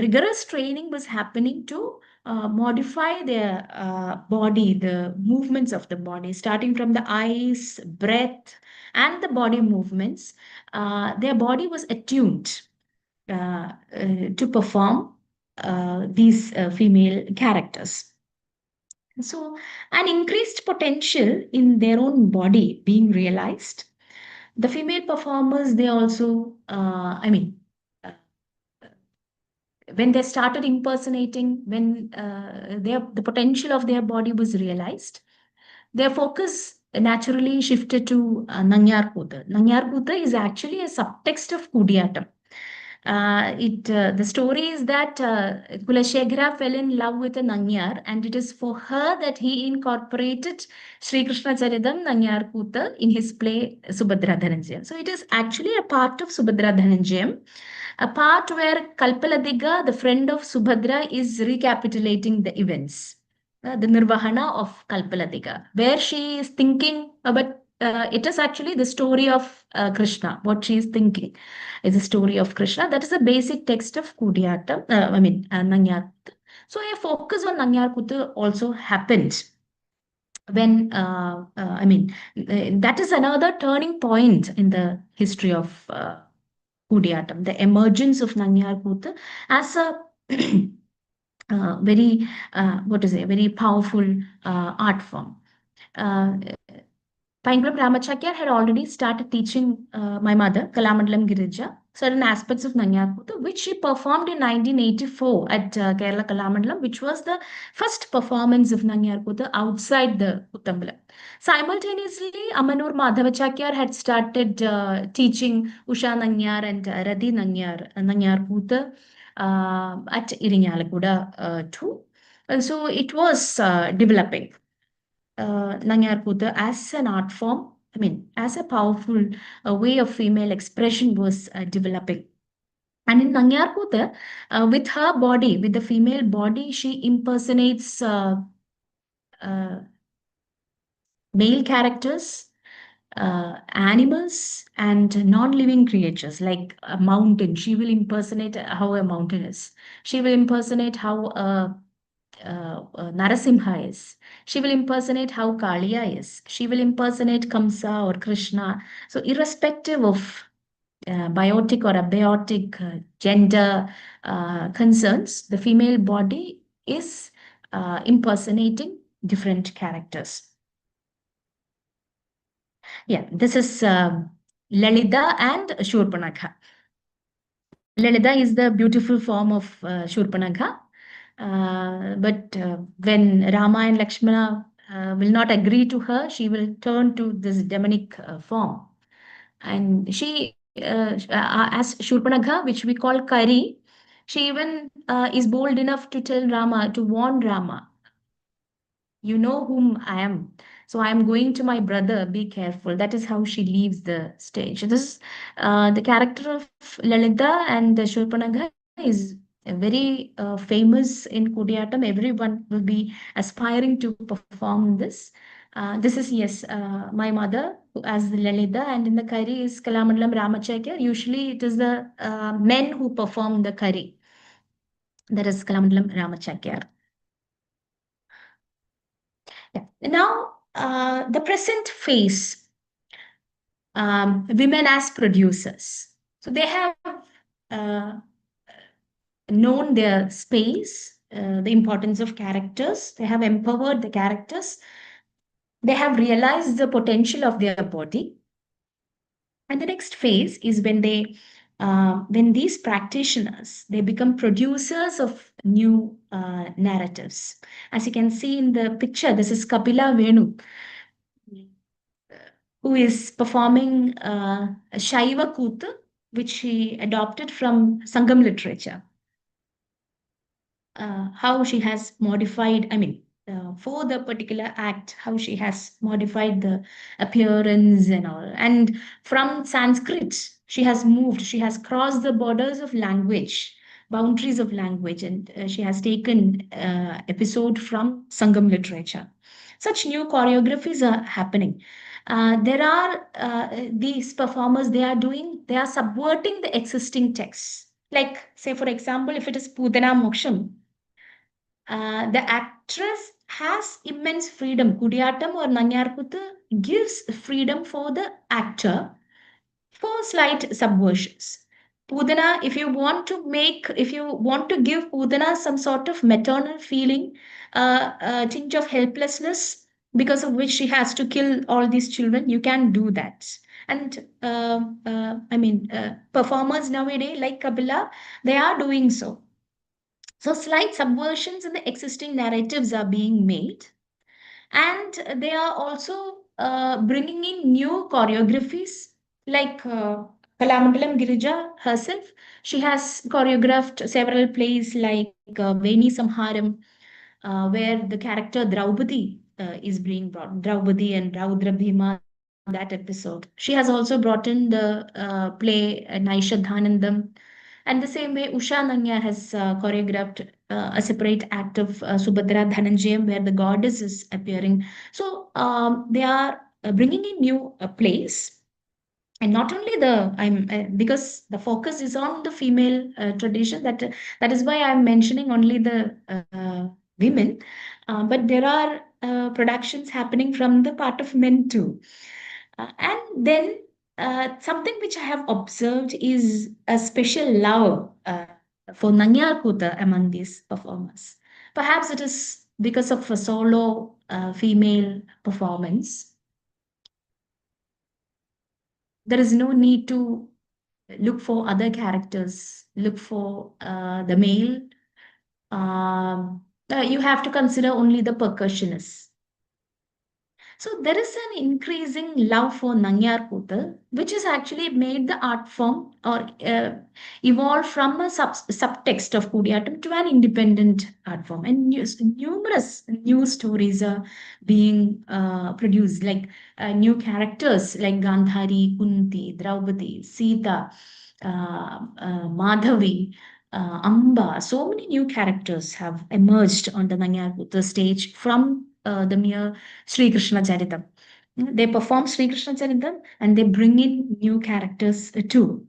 D: rigorous training was happening to modify their body, the movements of the body, starting from the eyes, breath, and the body movements. Their body was attuned to perform these female characters. So, an increased potential in their own body being realized. The female performers, they also, when they started impersonating, when the potential of their body was realized, their focus naturally shifted to Nanyar Kutha. Nanyar Kutha is actually a subtext of Koodiyattam. The story is that Kulashekara fell in love with a Nanyar, and it is for her that he incorporated Sri Krishna Charidam Nanyar Kutha in his play Subhadra Dhananjayam. So it is actually a part of Subhadra Dhananjayam, a part where Kalpaladiga, the friend of Subhadra, is recapitulating the events, the Nirvahana of Kalpaladiga, where she is thinking about. It is actually the story of Krishna. What she is thinking is the story of Krishna. That is the basic text of Koodiyattam, Nanyar. So a focus on Nanyar Kuthu also happened when, that is another turning point in the history of Koodiyattam, the emergence of Nanyar Kuthu as a very powerful art form. Painkulam Ramachakya had already started teaching my mother, Kalamandalam Girija, certain aspects of Nanyar Kuthu, which she performed in 1984 at Kerala Kalamandalam, which was the first performance of Nanyar Kuthu outside the Kuttambalam. Simultaneously, Amanur Madhavachakya had started teaching Usha Nanyar and Radhi Nanyar Kuthu at Irinjalakuda too. So it was developing. Nanyar Kuthu as an art form, as a powerful way of female expression was developing. And in Nanyar Kuthu, with her body, with the female body, she impersonates male characters, animals, and non-living creatures like a mountain. She will impersonate how a mountain is. She will impersonate how Narasimha is. She will impersonate how Kaliya is. She will impersonate Kamsa or Krishna. So, irrespective of biotic or abiotic gender concerns, the female body is impersonating different characters. Yeah, this is Lalita and Shurpanakha. Lalita is the beautiful form of Shurpanakha. But when Rama and Lakshmana will not agree to her, she will turn to this demonic form. And she, as Shurpanakha, which we call Kari, she even is bold enough to tell Rama, to warn Rama, you know whom I am. So I am going to my brother, be careful. That is how she leaves the stage. This is the character of Lalita and Shurpanakha is very famous in Koodiyattam. Everyone will be aspiring to perform this. This is, yes, my mother as the Lalita, and in the Kari is Kalamandalam Ramachakya. Usually it is the men who perform the Kari. That is Kalamandalam Ramachakya. Yeah. Now, the present phase, women as producers. So they have known their space the importance of characters. They have empowered the characters. They have realized the potential of their body. And the next phase is when these practitioners they become producers of new narratives. As you can see in the picture, this is Kapila Venu, who is performing Shaiva Kuthu, which she adopted from Sangam literature. How she has modified, for the particular act, how she has modified the appearance and all. And from Sanskrit, she has crossed the borders of language, boundaries of language, and she has taken episode from Sangam literature. Such new choreographies are happening. There are these performers, they are subverting the existing texts. Like, say, for example, if it is Pudana Moksham, the actress has immense freedom. Koodiyattam or Nanyarkuthu gives freedom for the actor for slight subversions. Pudana, if you want to give Pudana some sort of maternal feeling, a tinge of helplessness, because of which she has to kill all these children, you can do that. And performers nowadays, like Kabila, they are doing so. So slight subversions in the existing narratives are being made, and they are also bringing in new choreographies, like Kalamandalam Girija herself. She has choreographed several plays like Veni Samharam, where the character Draupadi is being brought, Draupadi and Raudra Bhima, that episode. She has also brought in the play Naishadhanandam. And the same way, Usha Nanya has choreographed a separate act of Subhadra Dhananjayam, where the goddess is appearing. So they are bringing in new plays. And not only because the focus is on the female tradition, that is why I'm mentioning only the women, but there are productions happening from the part of men too. And then something which I have observed is a special love for Nanyar Kuta among these performers. Perhaps it is because of a solo female performance. There is no need to look for other characters, look for the male. You have to consider only the percussionists. So there is an increasing love for Nanyar Kutal, which has actually made the art form or evolve from a subtext of Koodiyattam to an independent art form. And numerous new stories are being produced, like new characters like Gandhari, Kunti, Draupadi, Sita, Madhavi, Amba. So many new characters have emerged on the Nanyar Kutal stage from the mere Sri Krishna Charitam. They perform Sri Krishna Charitam and they bring in new characters too.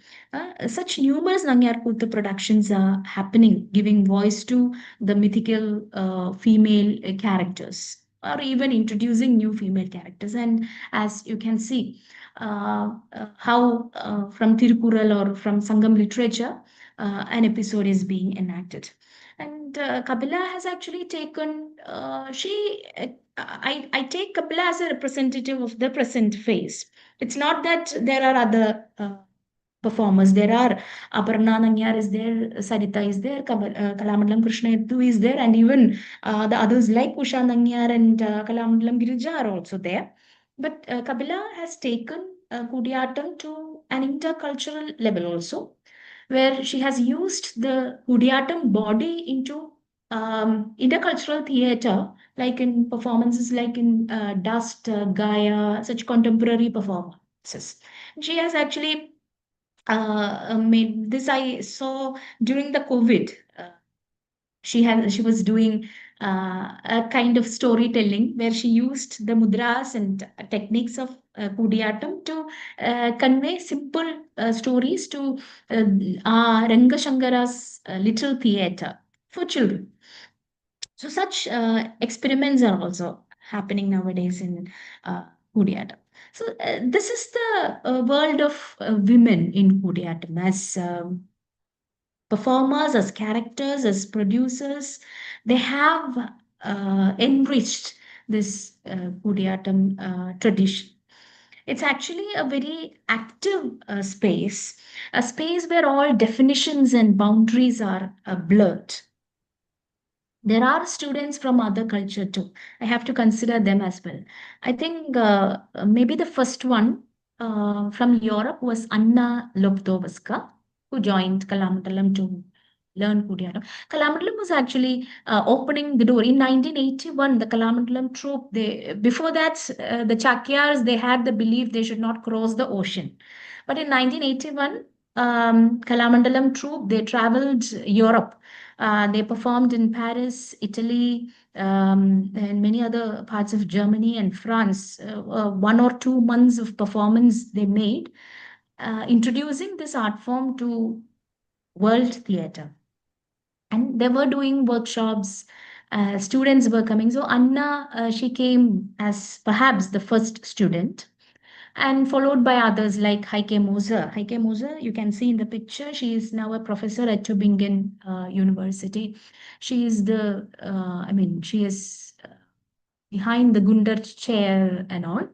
D: Such numerous Nanyarkuttu productions are happening, giving voice to the mythical female characters, or even introducing new female characters. And as you can see, how from Tirukural or from Sangam literature, an episode is being enacted. And Kapila has actually taken, I take Kapila as a representative of the present phase. It's not that there are other performers. There are Aparna Nanyar is there, Sarita is there, Kalamandalam Krishnayathu is there, and even the others like Usha Nanyar and Kalamandalam Girija are also there. But Kapila has taken Koodiyattam to an intercultural level also, where she has used the Koodiyattam body into intercultural theatre, like in performances like in Dust, Gaia, such contemporary performances. She has actually made this. I saw during the COVID. She was doing a kind of storytelling where she used the mudras and techniques of Koodiyattam to convey simple stories to Ranga Shankara's little theatre for children. So such experiments are also happening nowadays in Koodiyattam. So this is the world of women in Koodiyattam as performers, as characters, as producers. They have enriched this Koodiyattam tradition. It's actually a very active space, a space where all definitions and boundaries are blurred. There are students from other culture too. I have to consider them as well. I think maybe the first one from Europe was Anna Lobdovaska, who joined Kalamandalam to learn Koodiyattam. Kalamandalam was actually opening the door in 1981. The Kalamandalam troop, they before that the Chakyars, they had the belief they should not cross the ocean, but in 1981, Kalamandalam troop, they traveled Europe. They performed in Paris, Italy, and many other parts of Germany and France. 1 or 2 months of performance they made, introducing this art form to world theatre. And they were doing workshops. Students were coming. So Anna, she came as perhaps the first student, and followed by others like Heike Moser. Heike Moser, you can see in the picture, she is now a professor at Tübingen University. She is she is behind the Gundert chair and all.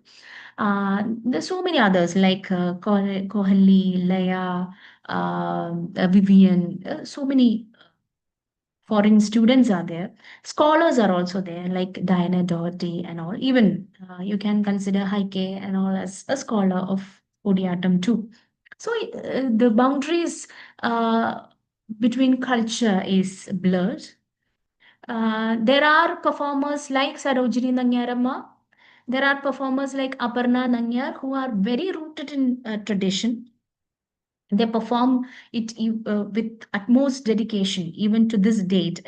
D: There's so many others like Kohali, Leia, Vivian, so many foreign students are there. Scholars are also there, like Diana Doherty and all. Even you can consider Heike and all as a scholar of Koodiyattam too. So the boundaries between culture is blurred. There are performers like Sarojini Nangyarama. There are performers like Aparna Nangyar who are very rooted in tradition. They perform it with utmost dedication, even to this date,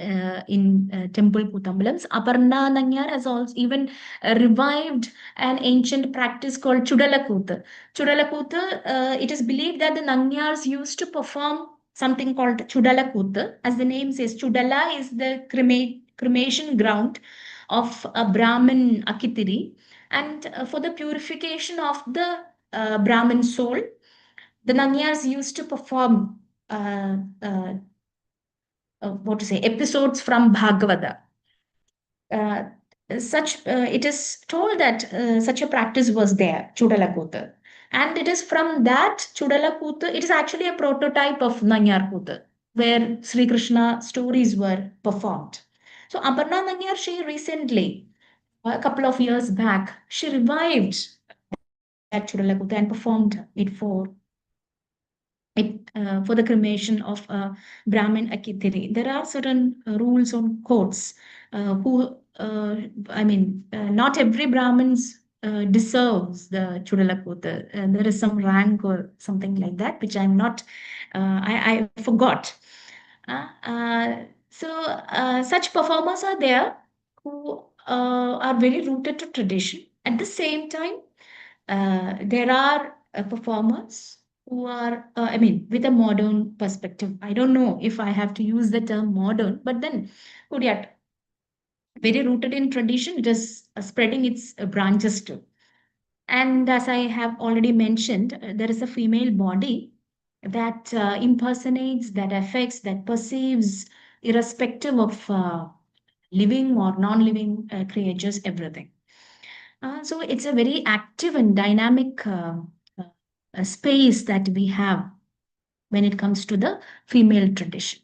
D: in Temple Kutambalams. Aparna Nangyar has also even revived an ancient practice called Chudalakuthu. Chudalakuthu, it is believed that the Nangyars used to perform something called Chudalakuthu. As the name says, Chudala is the cremation ground of a Brahmin Akitiri. And for the purification of the Brahmin soul, the Nanyars used to perform episodes from Bhagavata. It is told that such a practice was there, Chudalakuthu. And it is from that Chudalakuthu, it is actually a prototype of Nanyar where Sri Krishna stories were performed. So Aparna Nanyar, she recently, a couple of years back, she revived that Chudalakuthu and performed it for the cremation of Brahmin Akitiri. There are certain rules on codes not every Brahmins deserves the Chudalakuthu. There is some rank or something like that, which I'm not, I forgot. Such performers are there who are very rooted to tradition. At the same time, there are performers who are, with a modern perspective. I don't know if I have to use the term modern, but then Koodiyattam, very rooted in tradition, it is spreading its branches too. And as I have already mentioned, there is a female body that impersonates, that affects, that perceives, irrespective of living or non-living creatures, everything. So it's a very active and dynamic space that we have when it comes to the female tradition.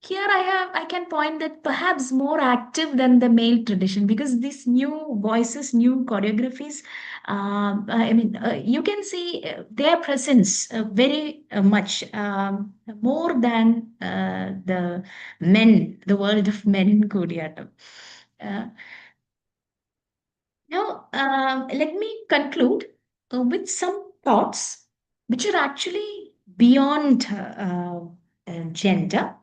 D: Here I can point that perhaps more active than the male tradition, because these new voices, new choreographies, you can see their presence very much more than the men, the world of men in Koodiyattam. Now, let me conclude with some thoughts which are actually beyond gender.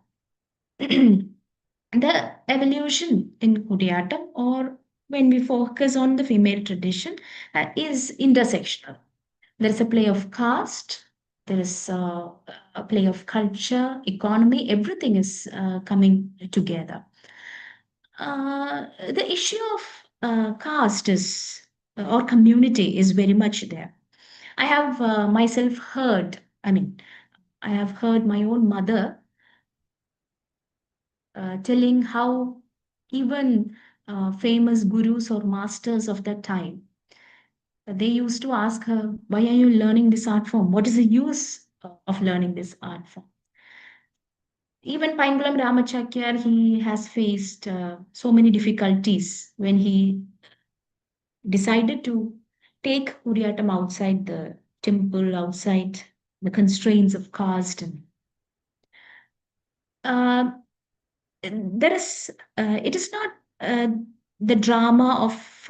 D: The evolution in Koodiyattam, or when we focus on the female tradition, is intersectional. There is a play of caste, there is a play of culture, economy, everything is coming together. The issue of caste is, or community is very much there. I have myself heard, I have heard my own mother telling how even famous gurus or masters of that time, they used to ask her, why are you learning this art form? What is the use of learning this art form? Even Paingulam Ramachakyar, he has faced so many difficulties when he decided to take Koodiyattam outside the temple, outside the constraints of caste. And, uh, there is, it is not the drama of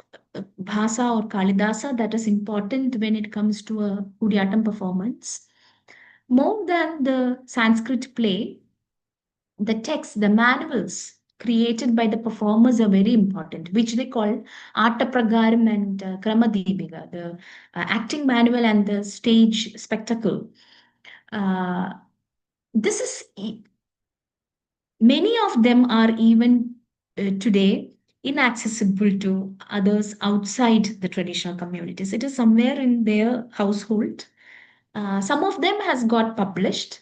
D: Bhasa or Kalidasa that is important when it comes to a Koodiyattam performance. More than the Sanskrit play, the texts, the manuals created by the performers are very important, which they call Arta Pragaram and Kramadibika, the acting manual and the stage spectacle. This is many of them are even today inaccessible to others outside the traditional communities. It is somewhere in their household. Some of them has got published,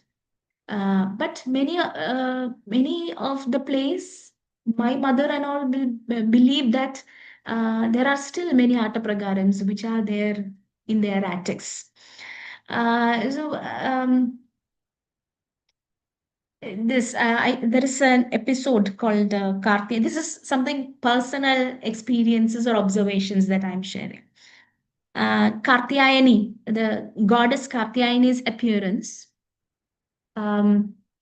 D: but many of the plays, my mother and all will believe that there are still many Arta Pragarams which are there in their attics. There is an episode called Karti. This is something personal experiences or observations that I'm sharing. Kartiyayani, the goddess Kartiyayani's appearance,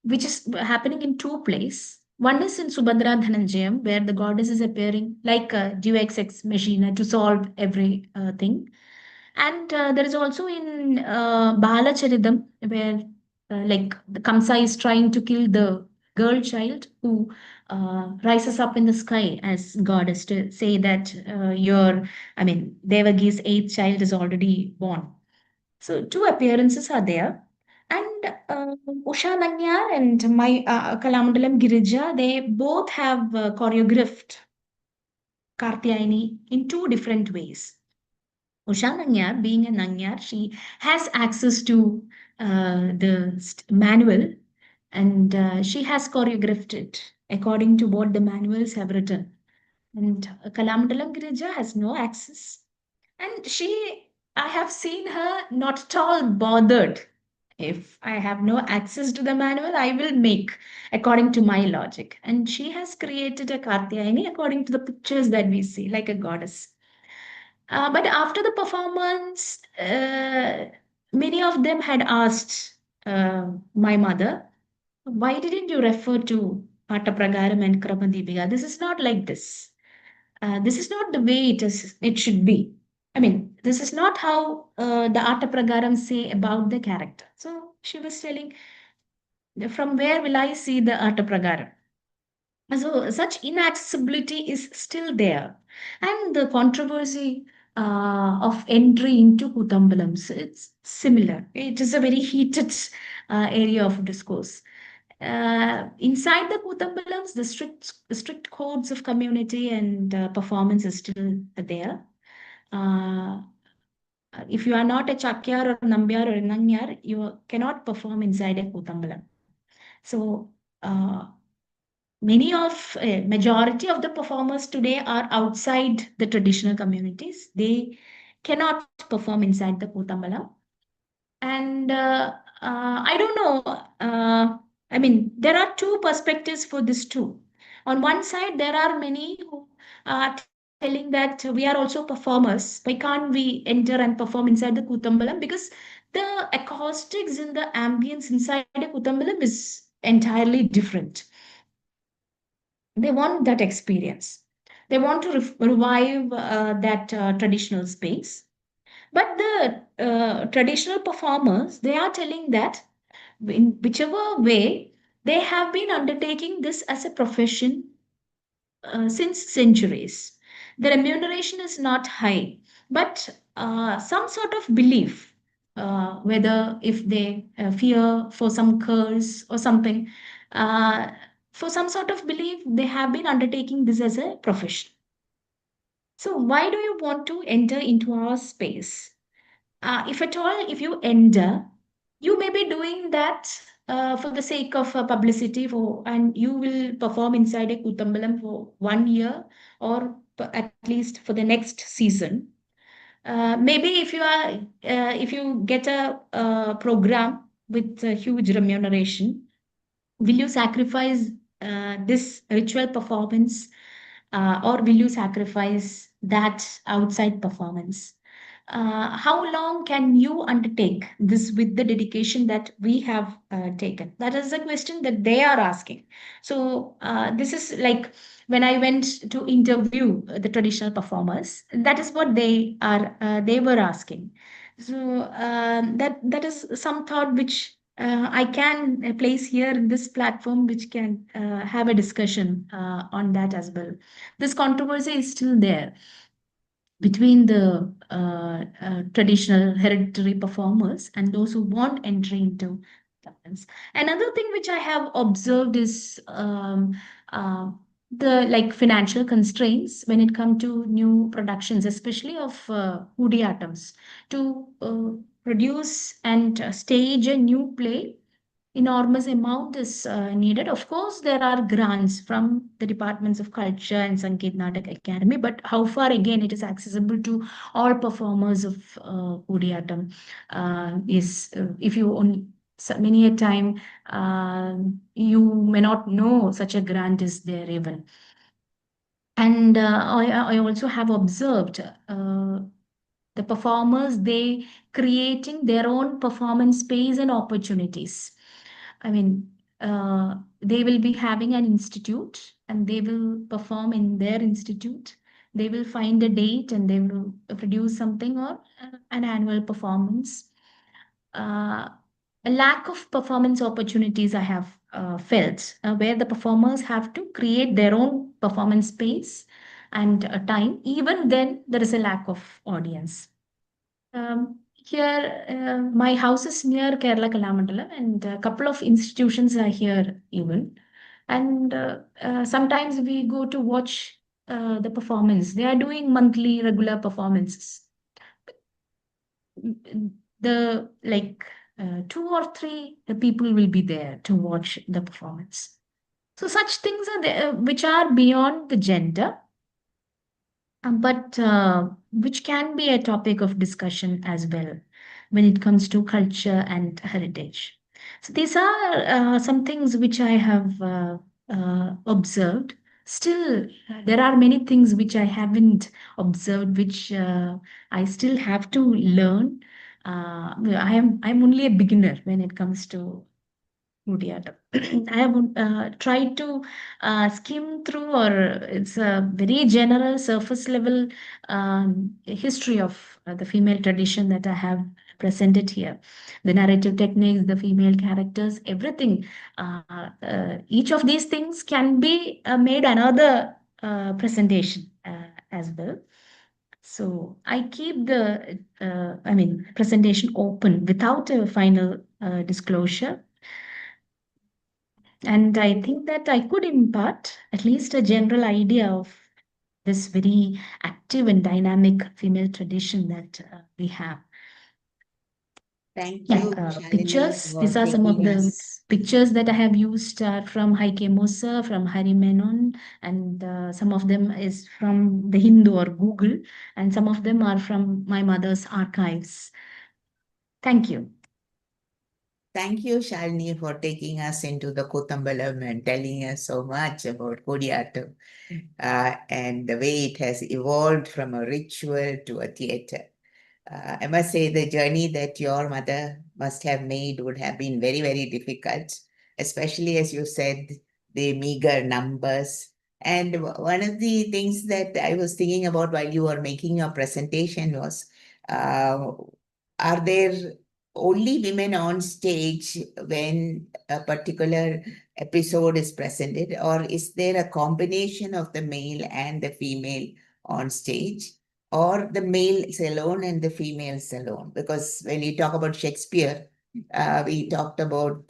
D: which is happening in two places. One is in Subhadra Dhananjayam, where the goddess is appearing like a Deus ex machina to solve every thing. And there is also in Balacharitam, where like the Kamsa is trying to kill the girl child who rises up in the sky as goddess to say that Devagi's eighth child is already born. So two appearances are there. And Usha Nanyar and my Kalamandalam Girija, they both have choreographed Kartiyayani in two different ways. Usha Nanyar, being a Nanyar, she has access to the manual, and she has choreographed it according to what the manuals have written. And Kalamandalam Girija has no access. And I have seen her not at all bothered. If I have no access to the manual, I will make according to my logic. And she has created a Kartiyayani according to the pictures that we see, like a goddess. But after the performance, many of them had asked my mother, why didn't you refer to Pata Pragaram and Kramadibika? This is not like this. This is not the way it should be. I mean, this is not how the Arta Pragaram say about the character. So she was telling, from where will I see the Arta Pragaram? So such inaccessibility is still there. And the controversy of entry into Kutambalams, it's similar. It is a very heated area of discourse. Inside the Kutambalams, the strict codes of community and performance is still there. If you are not a Chakyar or Nambyar or a Nangyar, you cannot perform inside a Kutambalam. So majority of the performers today are outside the traditional communities. They cannot perform inside the Kutambalam. And I don't know. There are two perspectives for this too. On one side, there are many who are telling that we are also performers. Why can't we enter and perform inside the Kutambalam? Because the acoustics in the ambience inside the Kutambalam is entirely different. They want that experience. They want to revive that traditional space. But the traditional performers, they are telling that in whichever way, they have been undertaking this as a profession since centuries. The remuneration is not high, but some sort of belief, whether if they fear for some curse or something, uh, for some sort of belief, they have been undertaking this as a profession. So, why do you want to enter into our space? If at all, if you enter, you may be doing that for the sake of publicity and you will perform inside a Kootambalam for 1 year or at least for the next season. Maybe if you get a program with a huge remuneration, will you sacrifice this ritual performance or will you sacrifice that outside performance? How long can you undertake this with the dedication that we have taken? That is the question that they are asking. So this is like when I went to interview the traditional performers, that is what they were asking. So that is some thought which I can place here in this platform, which can have a discussion on that as well. This controversy is still there between the traditional hereditary performers and those who want entry into dance. Another thing which I have observed is uh, the like financial constraints when it comes to new productions, especially of Koodiyattams, to produce and stage a new play. Enormous amount is needed. Of course, there are grants from the departments of culture and Sangeet Natak Academy, but how far again it is accessible to all performers of Koodiyattam is if you only many a time you may not know such a grant is there even. And I also have observed the performers they creating their own performance space and opportunities. I mean, they will be having an institute and they will perform in their institute. They will find a date and they will produce something or an annual performance. A lack of performance opportunities I have felt where the performers have to create their own performance space and time. Even then, there is a lack of audience. Here, my house is near Kerala Kalamandalam, and a couple of institutions are here even. And sometimes we go to watch the performance. They are doing monthly regular performances. The like 2 or 3 people will be there to watch the performance. So such things are there which are beyond the gender, but which can be a topic of discussion as well when it comes to culture and heritage. So these are some things which I have observed. Still, there are many things which I haven't observed, which I still have to learn. I'm only a beginner when it comes to Koodiyattam. I have tried to skim through, or it's a very general surface level history of the female tradition that I have presented here. The narrative techniques, the female characters, everything. Each of these things can be made another presentation as well. So I keep the, presentation open without a final disclosure. And I think that I could impart at least a general idea of this very active and dynamic female tradition that we have.
A: Thank
D: Yeah,
A: you, Shalini,
D: pictures.
A: for
D: These are some of
A: taking
D: the
A: us.
D: pictures that I have used from Heike Moser, from Hari Menon, and some of them is from the Hindu or Google, and some of them are from my mother's archives. Thank you.
A: Thank you, Shalini, for taking us into the Koottambalam and telling us so much about Koodiyattam and the way it has evolved from a ritual to a theatre. I must say the journey that your mother must have made would have been very, very difficult, especially as you said, the meager numbers. And one of the things that I was thinking about while you were making your presentation was, are there only women on stage when a particular episode is presented, or is there a combination of the male and the female on stage? Or the males alone and the females alone? Because when you talk about Shakespeare, we talk about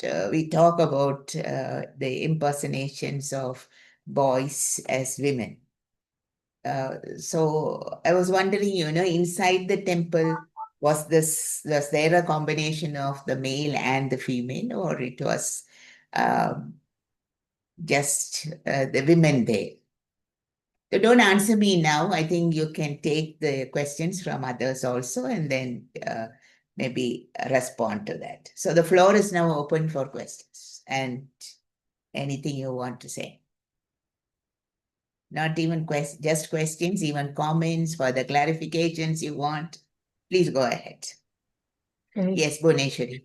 A: the impersonations of boys as women. So I was wondering, inside the temple, Was there a combination of the male and the female, or it was just the women there? So don't answer me now. I think you can take the questions from others also and then maybe respond to that. So the floor is now open for questions and anything you want to say. Not even just questions, even comments, further clarifications you want. Please go ahead. Yes, Bhuneshwari.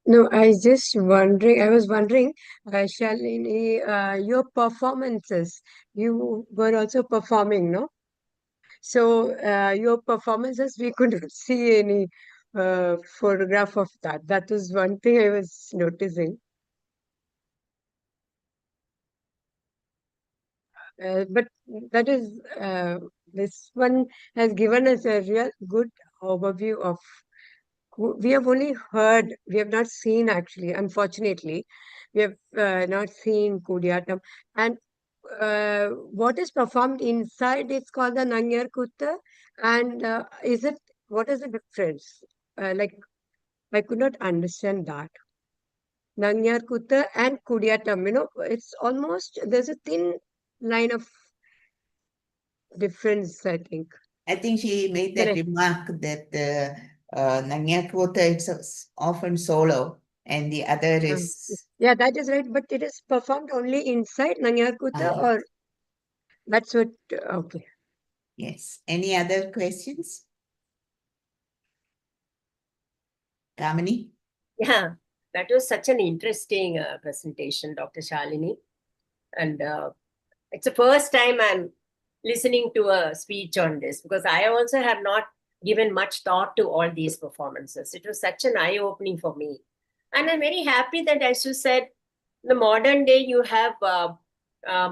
B: No, I was wondering, Shalini, your performances, you were also performing, no? So your performances, we couldn't see any photograph of that. That was one thing I was noticing. But that is, this one has given us a real good overview of. We have only heard, we have not seen actually, unfortunately, we have not seen Koodiyattam. And what is performed inside is called the Nangyar Kutta. And what is the difference? Like, I could not understand that. Nangyar Kutta and Koodiyattam, it's almost, there's a thin line of difference, I think.
A: I think she made that
B: Correct.
A: remark that Nanyakwota it's often solo and the other is.
B: Yeah, that is right. But it is performed only inside Nangyar Kutta, or that's what, okay.
A: Yes. Any other questions? Kamini?
E: Yeah, that was such an interesting presentation, Dr. Shalini. And it's the first time I'm listening to a speech on this, because I also have not given much thought to all these performances. It was such an eye-opening for me. And I'm very happy that, as you said, in the modern day, you have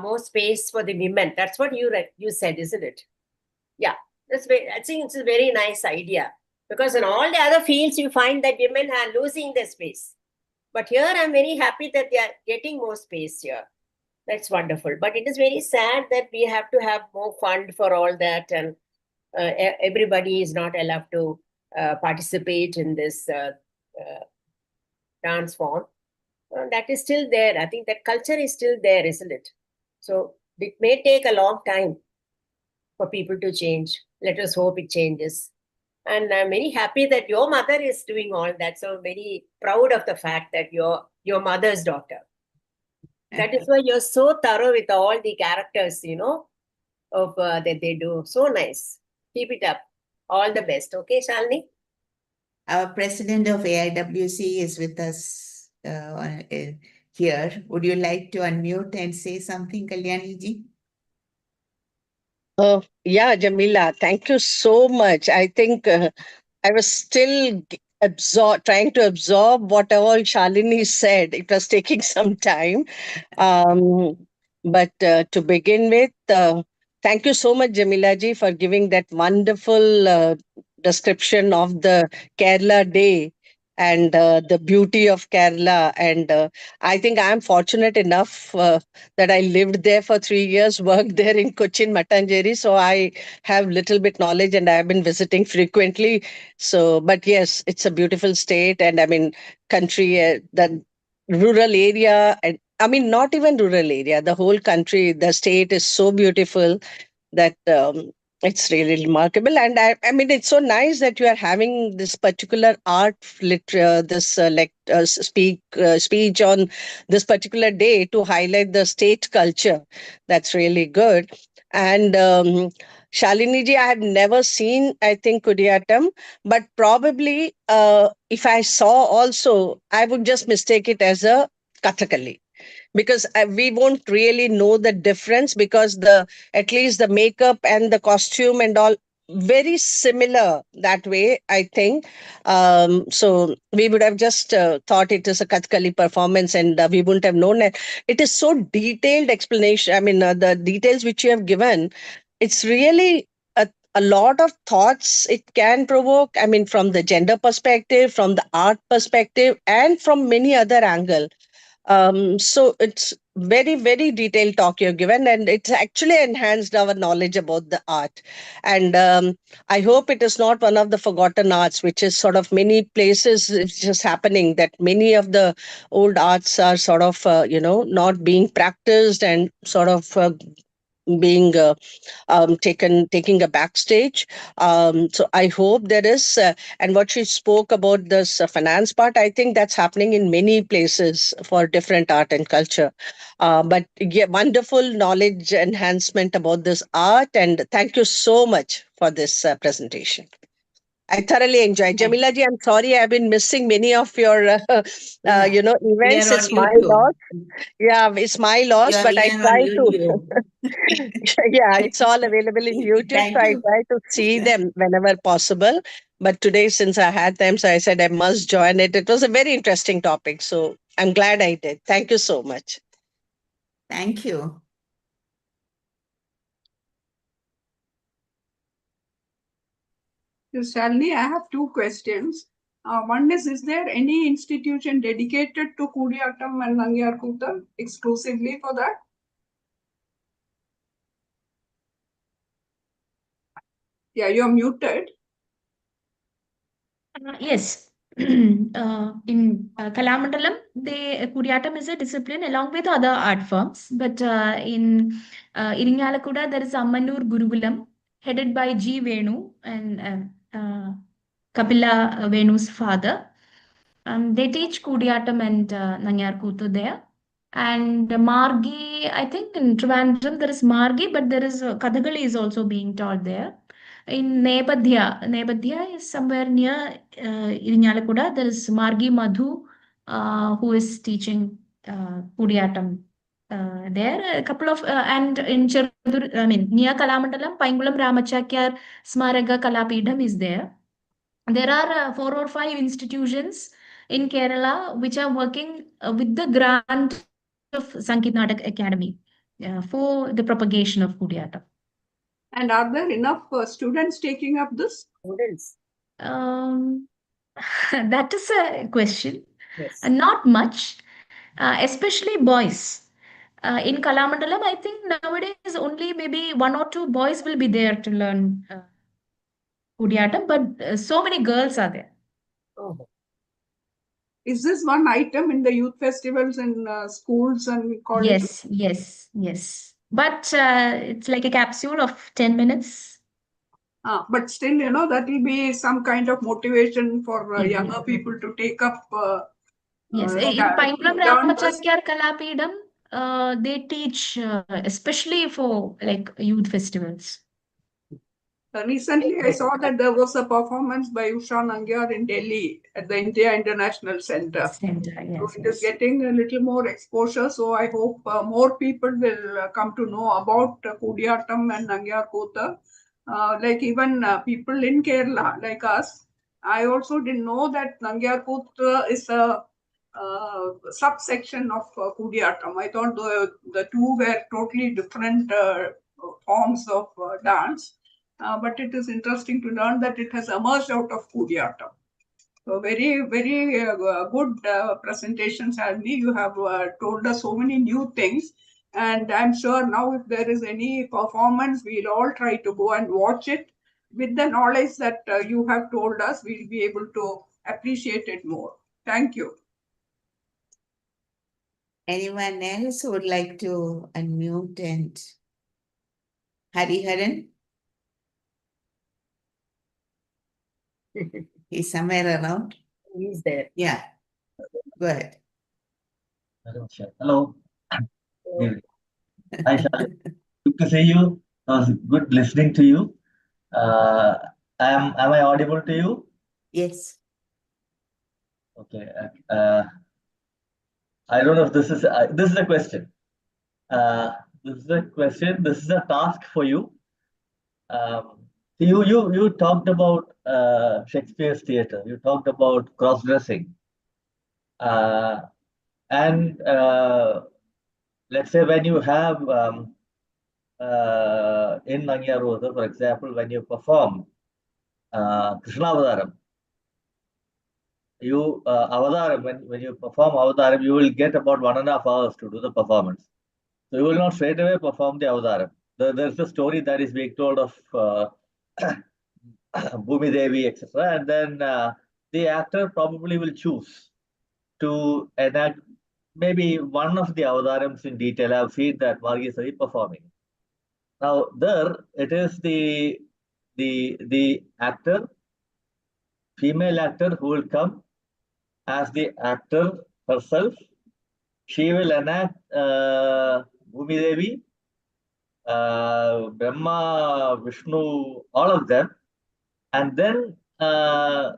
E: more space for the women. That's what you said, isn't it? Yeah, I think it's a very nice idea. Because in all the other fields, you find that women are losing their space. But here, I'm very happy that they are getting more space here. That's wonderful. But it is very sad that we have to have more fund for all that, and everybody is not allowed to participate in this dance form. That is still there. I think that culture is still there, isn't it? So it may take a long time for people to change. Let us hope it changes. And I'm very happy that your mother is doing all that. So very proud of the fact that you're your mother's daughter. That is why you're so thorough with all the characters, of that they do. So nice. Keep it up. All the best. Okay, Shalini?
A: Our president of AIWC is with us here. Would you like to unmute and say something, Kalyani ji?
F: Yeah, Jamila, thank you so much. I think I was still trying to absorb what all Shalini said. It was taking some time. But to begin with, thank you so much, Jamila ji, for giving that wonderful description of the Kerala Day and the beauty of Kerala. And I think I'm fortunate enough that I lived there for 3 years, worked there in Cochin, Mattancheri. So I have little bit knowledge and I've been visiting frequently. So, but yes, it's a beautiful state, and I mean, country, the rural area, and I mean, not even rural area, the whole country, the state is so beautiful that it's really remarkable. And I mean, it's so nice that you are having this particular speech on this particular day to highlight the state culture. That's really good. And Shalini ji, I have never seen, I think, Koodiyattam, but probably if I saw also, I would just mistake it as a Kathakali, because we won't really know the difference, because at least the makeup and the costume and all very similar that way, I think. So we would have just thought it is a Kathakali performance, and we wouldn't have known it. It is so detailed explanation. I mean, the details which you have given, it's really a lot of thoughts it can provoke. I mean, from the gender perspective, from the art perspective, and from many other angles. So it's very, very detailed talk you've given, and it's actually enhanced our knowledge about the art. And I hope it is not one of the forgotten arts, which is sort of many places it's just happening that many of the old arts are sort of, not being practiced and sort of being taking a backstage. So I hope there is, and what she spoke about this finance part, I think that's happening in many places for different art and culture. But yeah, wonderful knowledge enhancement about this art, and thank you so much for this presentation. I thoroughly enjoyed.
A: Thank-
F: Jamila ji, I'm sorry I've been missing many of your,
A: Yeah, we
F: events.
A: are on
F: It's my
A: YouTube.
F: loss. Yeah, it's my loss,
A: You're
F: but I
A: here on
F: try to.
A: YouTube.
F: Yeah, it's all available in YouTube, so
A: Thank
F: I
A: you.
F: try to see them whenever possible. But today, since I had time, so I said I must join it. It was a very interesting topic, so I'm glad I did. Thank you so much.
A: Thank you.
C: Salini, I have two questions. One is there any institution dedicated to Koodiyattam and Nangyarkootam exclusively for that? Yeah, you're muted.
D: Yes. In Kalamandalam, Koodiyattam is a discipline along with other art forms. But in Irinjalakuda, there is Ammanur Gurukulam, headed by G. Venu and Kapila Venu's father. They teach Koodiyattam and Nanyarkootu there. And Margi, I think in Trivandrum there is Margi, but there is Kathakali is also being taught there. In Nebadhya is somewhere near Irinjalakuda. There is Margi Madhu, who is teaching Koodiyattam there. A couple of and in Cherudur, I mean near Kalamandalam, Paingulam Ramachakyar Smaraga Kalapidam is there. There are 4 or 5 institutions in Kerala which are working with the grant of Sangeet Natak Academy for the propagation of Koodiyattam.
C: And are there enough students taking up this?
E: Students.
D: That is a question.
E: Yes.
D: Not much, especially boys. In Kalamandalam, I think nowadays only maybe 1 or 2 boys will be there to learn Koodiyattam, but so many girls are there.
E: Oh.
C: Is this one item in the youth festivals in schools and colleges?
D: Yes. But it's like a capsule of 10 minutes.
C: But still, that will be some kind of motivation for younger people to take up.
D: Yes, in Paingulam Ramachakyar Kalapidam, they teach especially for like youth festivals.
C: Recently, I saw that there was a performance by Usha Nangyar in Delhi at the India International Center. So it is getting a little more exposure. So I hope more people will come to know about Koodiyattam and Nangyarkootam. Like even people in Kerala, like us, I also didn't know that Nangyarkootam is a subsection of Koodiyattam. I thought the two were totally different forms of dance. But it is interesting to learn that it has emerged out of Koodiyattam. So very, very good presentation, Salini. You have told us so many new things. And I'm sure now if there is any performance, we'll all try to go and watch it. With the knowledge that you have told us, we'll be able to appreciate it more. Thank you.
A: Anyone else who would like to unmute and Hariharan? He's somewhere around.
E: He's there.
A: Yeah. Go ahead.
G: Hello. Hi, Charlie. Good to see you. It was good listening to you. Am I audible to you?
A: Yes.
G: Okay. I don't know if this is a question. This is a question. This is a task for you. You talked about Shakespeare's theatre. You talked about cross-dressing. And let's say when you have in Nangyarkootam, for example, when you perform Krishnavadaram, you Avataram, when you perform Avataram, you will get about 1.5 hours to do the performance. So you will not straight away perform the Avataram. There's a story that is being told of Bhumi Devi, etc. And then the actor probably will choose to enact maybe one of the Avatarams in detail. I've seen that Margisari performing. Now there it is the actor, female actor, who will come as the actor herself. She will enact Bhumi Devi, Brahma, Vishnu, all of them, and then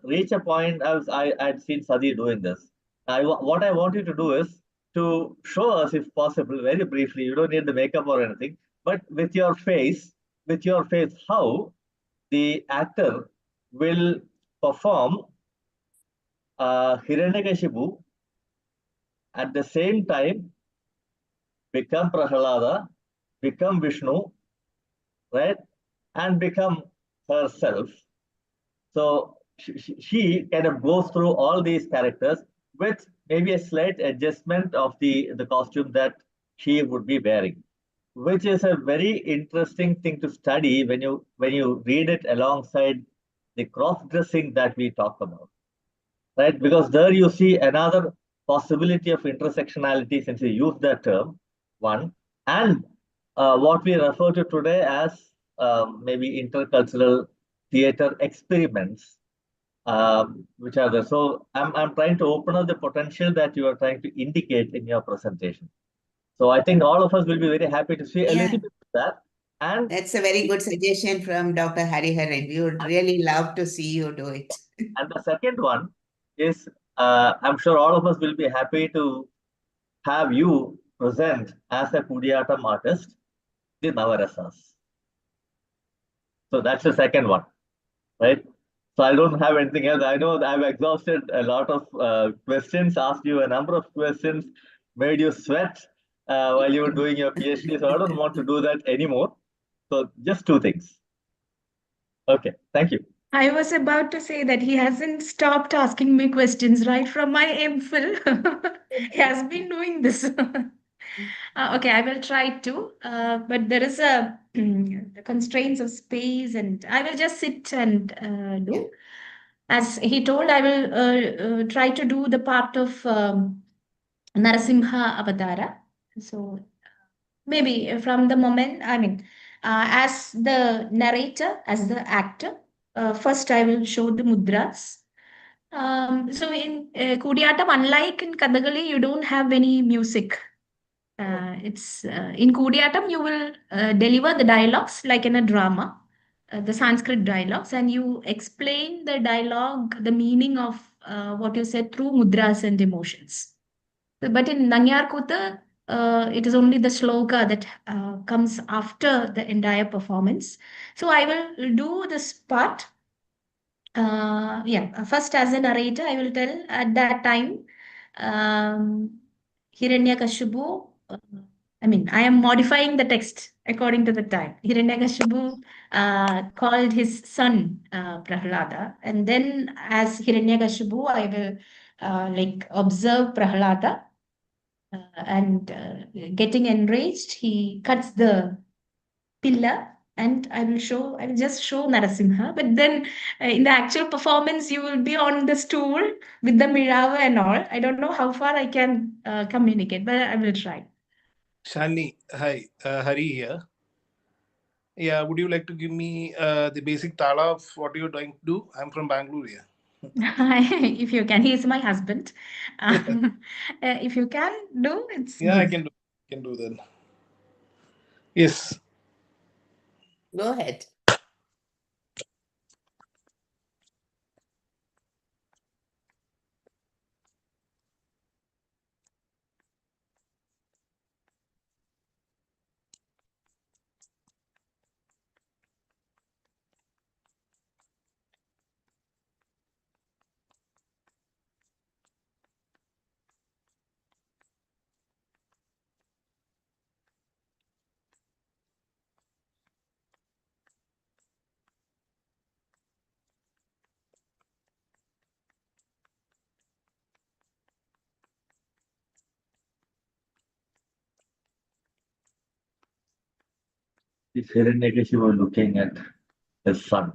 G: reach a point. I'd seen Sadi doing this. What I want you to do is to show us, if possible, very briefly. You don't need the makeup or anything, but with your face, how the actor will perform Hiranyakashipu at the same time, become Prahalada, become Vishnu, right, and become herself. So she kind of goes through all these characters with maybe a slight adjustment of the costume that she would be wearing, which is a very interesting thing to study when you read it alongside the cross-dressing that we talk about, right? Because there you see another possibility of intersectionality, since you use that term, one, and what we refer to today as maybe intercultural theater experiments, which are there. So I'm trying to open up the potential that you are trying to indicate in your presentation. So I think all of us will be very happy to see a
A: Yeah.
G: little bit of that. And
A: That's a very good suggestion from Dr. Hariharan. We would really love to see you do it.
G: and the second one is, I'm sure all of us will be happy to have you present as a Koodiyattam artist the Navarasas. So that's the second one, right? So I don't have anything else. I know that I've exhausted a lot of questions, asked you a number of questions, made you sweat while you were doing your PhD. So I don't want to do that anymore. So just two things. Okay, thank you.
D: I was about to say that he hasn't stopped asking me questions right from my MPhil. He has been doing this. Okay, I will try to, but there is a the constraints of space, and I will just sit and do. As he told, I will try to do the part of Narasimha Avatara. So maybe from the moment, I mean, as the narrator, as the actor, first I will show the mudras. So in Koodiyattam, unlike in Kathakali, you don't have any music. It's in Koodiyattam, you will deliver the dialogues like in a drama, the Sanskrit dialogues, and you explain the dialogue, the meaning of what you said through mudras and emotions. But in Nangyar Kutha, it is only the sloka that comes after the entire performance. So I will do this part. First as a narrator, I will tell at that time, Hiranyakashipu. I am modifying the text according to the time. Hiranyakashipu called his son Prahlada, and then as Hiranyakashipu, I will observe Prahlada and getting enraged, he cuts the pillar, and I will just show Narasimha. But then in the actual performance, you will be on the stool with the mirava and all. I don't know how far I can communicate, but I will try.
H: Shalini, hi, Hari here. Yeah, would you like to give me the basic tala of what you're trying to do? I'm from Bangalore here.
D: If you can, he is my husband. If you can do, it's
H: Yeah,
D: good.
H: I can do that. Yes.
A: Go ahead.
G: Is Hiranyakashipu looking at his son?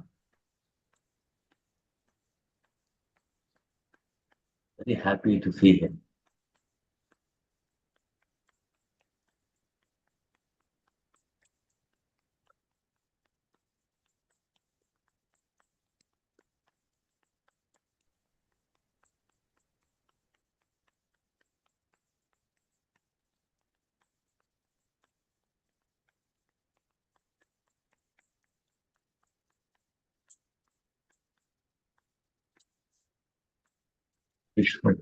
G: Very happy to see him. Vishnu.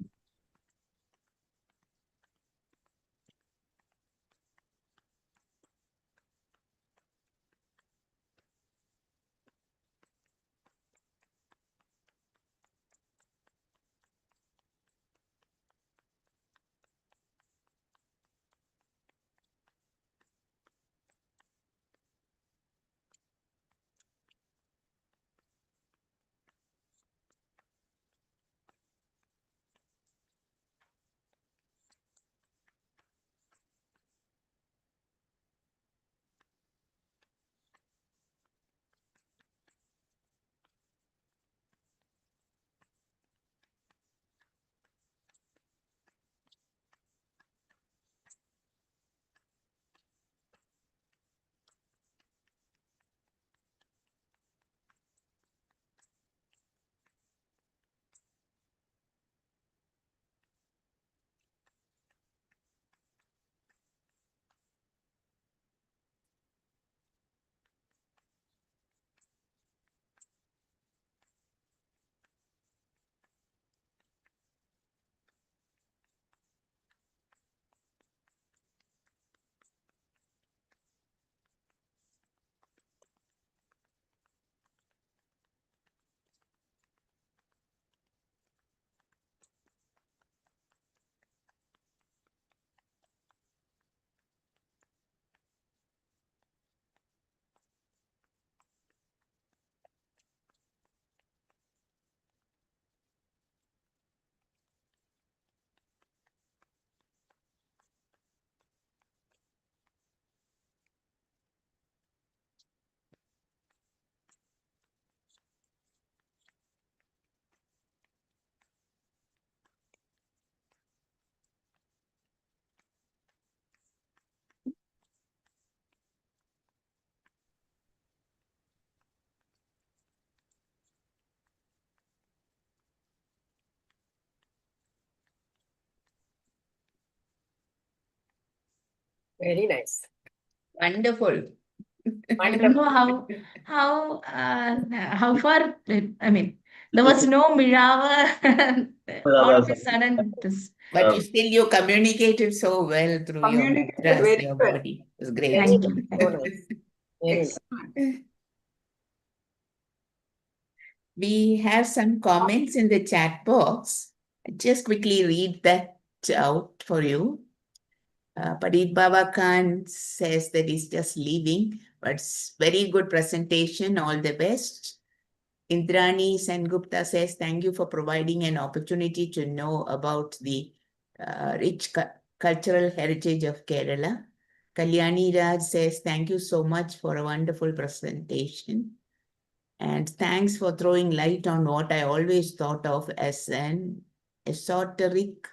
E: Very nice.
A: Wonderful.
D: I don't know how far, I mean, there was no Mirava. All of a sudden, this.
A: But you communicated so well through your
C: Communicated
A: mudras,
C: very
A: your
C: well.
A: body. It was great.
E: Very
D: Thank
E: nice.
D: you.
E: So nice. Very nice.
C: Excellent.
A: We have some comments in the chat box. I'll just quickly read that out for you. Padit Baba Khan says that he's just leaving, but it's very good presentation. All the best. Indrani Sengupta says, thank you for providing an opportunity to know about the rich cultural heritage of Kerala. Kalyani Raj says, thank you so much for a wonderful presentation. And thanks for throwing light on what I always thought of as an esoteric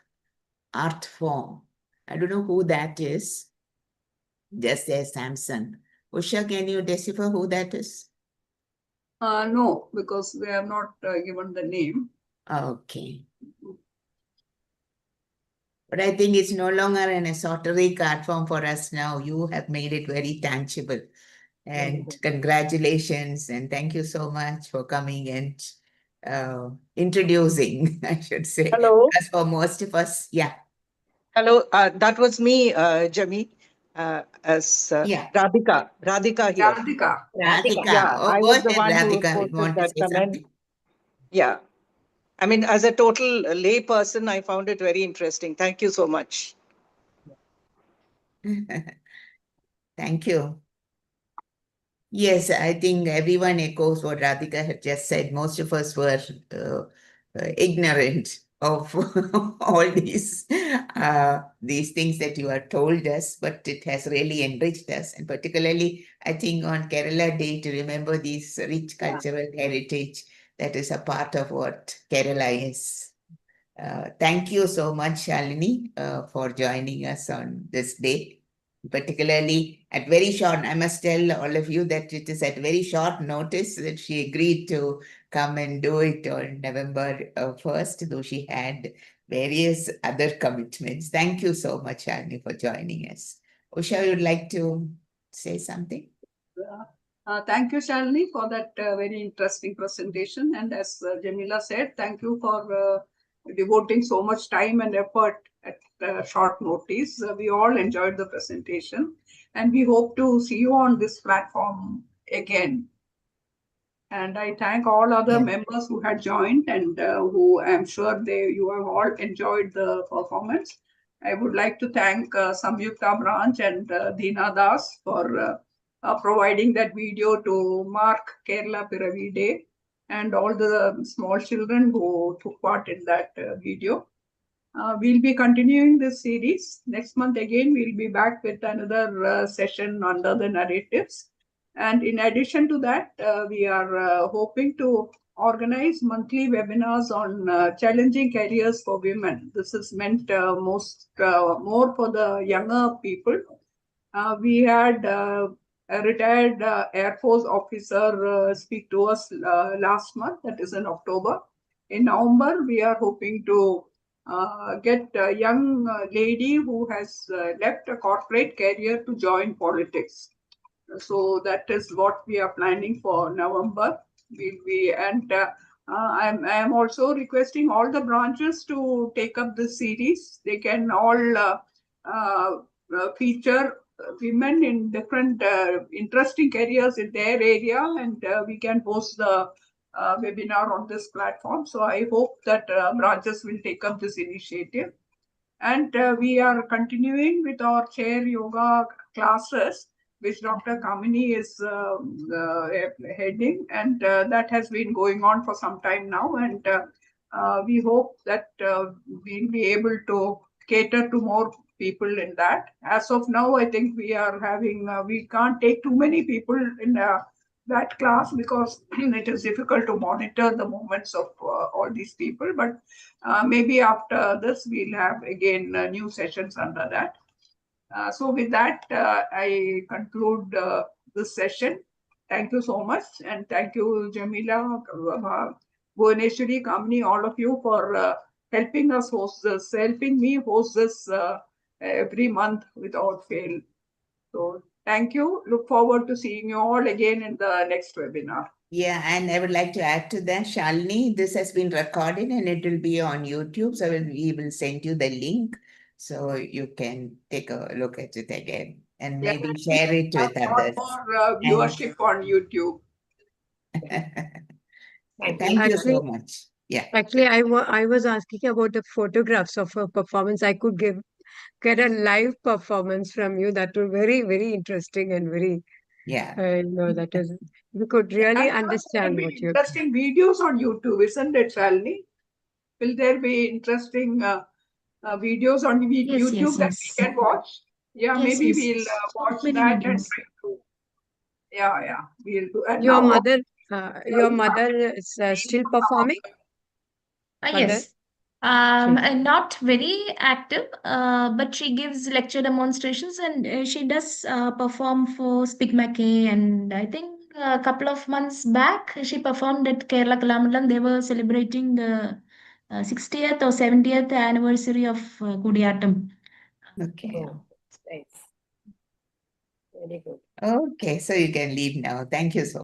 A: art form. I don't know who that is. Just says Samson. Usha, can you decipher who that is?
C: No, because they have not given the name.
A: Okay. But I think it's no longer an esoteric art form for us now. You have made it very tangible. And congratulations. And thank you so much for coming and introducing, I should say.
I: Hello.
A: As for most of us, yeah.
I: Hello, that was me, Jami, as
A: Yeah.
I: Radhika here.
C: Radhika.
A: Radhika.
I: Yeah,
A: Oh,
I: I
A: go
I: was the
A: ahead,
I: one who
A: Radhika. You
I: posted
A: want to
I: that
A: say
I: comment. Yeah, I mean, as a total lay person, I found it very interesting. Thank you so much.
A: something? Thank you. Yes, I think everyone echoes what Radhika had just said. Most of us were ignorant of all these things that you have told us, but it has really enriched us. And particularly, I think on Kerala Day, to remember these rich cultural heritage that is a part of what Kerala is. Thank you so much, Shalini, for joining us on this day. Particularly at very short, I must tell all of you that it is at very short notice that she agreed to come and do it on November 1st, though she had various other commitments. Thank you so much, Shalini, for joining us. Usha, you would like to say something?
C: Thank you, Shalini, for that very interesting presentation. And as Jamila said, thank you for devoting so much time and effort at short notice. We all enjoyed the presentation, and we hope to see you on this platform again. And I thank all other members who had joined and who I'm sure you have all enjoyed the performance. I would like to thank Samyukta Branch and Deena Das for providing that video to mark Kerala Piravi Day and all the small children who took part in that video. We'll be continuing this series. Next month again, we'll be back with another session under the narratives. And in addition to that, we are hoping to organize monthly webinars on challenging careers for women. This is meant more for the younger people. We had a retired Air Force officer speak to us last month, that is in October. In November, we are hoping to get a young lady who has left a corporate career to join politics. So that is what we are planning for November. I'm also requesting all the branches to take up this series. They can all feature women in different interesting careers in their area, and we can post the webinar on this platform. So I hope that branches will take up this initiative. And we are continuing with our chair yoga classes, which Dr. Kamini is heading, and that has been going on for some time now. And we hope that we'll be able to cater to more people in that. As of now, I think we are having, we can't take too many people in that class because it is difficult to monitor the movements of all these people. But maybe after this, we'll have again new sessions under that. So with that, I conclude this session. Thank you so much. And thank you, Jamila, Bhuvaneshwari, Kamini, all of you for helping us host this, helping me host this every month without fail. So thank you. Look forward to seeing you all again in the next webinar.
A: Yeah, and I would like to add to that, Shalini, this has been recorded and it will be on YouTube. So we will send you the link so you can take a look at it again and maybe share it with others.
C: More viewership on YouTube.
A: Thank you so much. Yeah.
B: Actually, I was asking about the photographs of her performance. I could get a live performance from you. That was very, very interesting and very, that is, you could really understand what you're.
C: Interesting videos on YouTube, isn't it, Salini? Will there be interesting videos on YouTube that we can watch? Yeah, maybe we'll watch that and try to. Yeah, we'll do. And
B: your mother is still performing?
D: Yes. Not very active, but she gives lecture demonstrations and she does perform for Spigmac, and I think a couple of months back she performed at Kerala Kalamandalam. They were celebrating the 60th or 70th anniversary of Koodiyattam.
A: Okay.
E: Oh, nice. Very good.
A: Okay, so you can leave now. Thank you so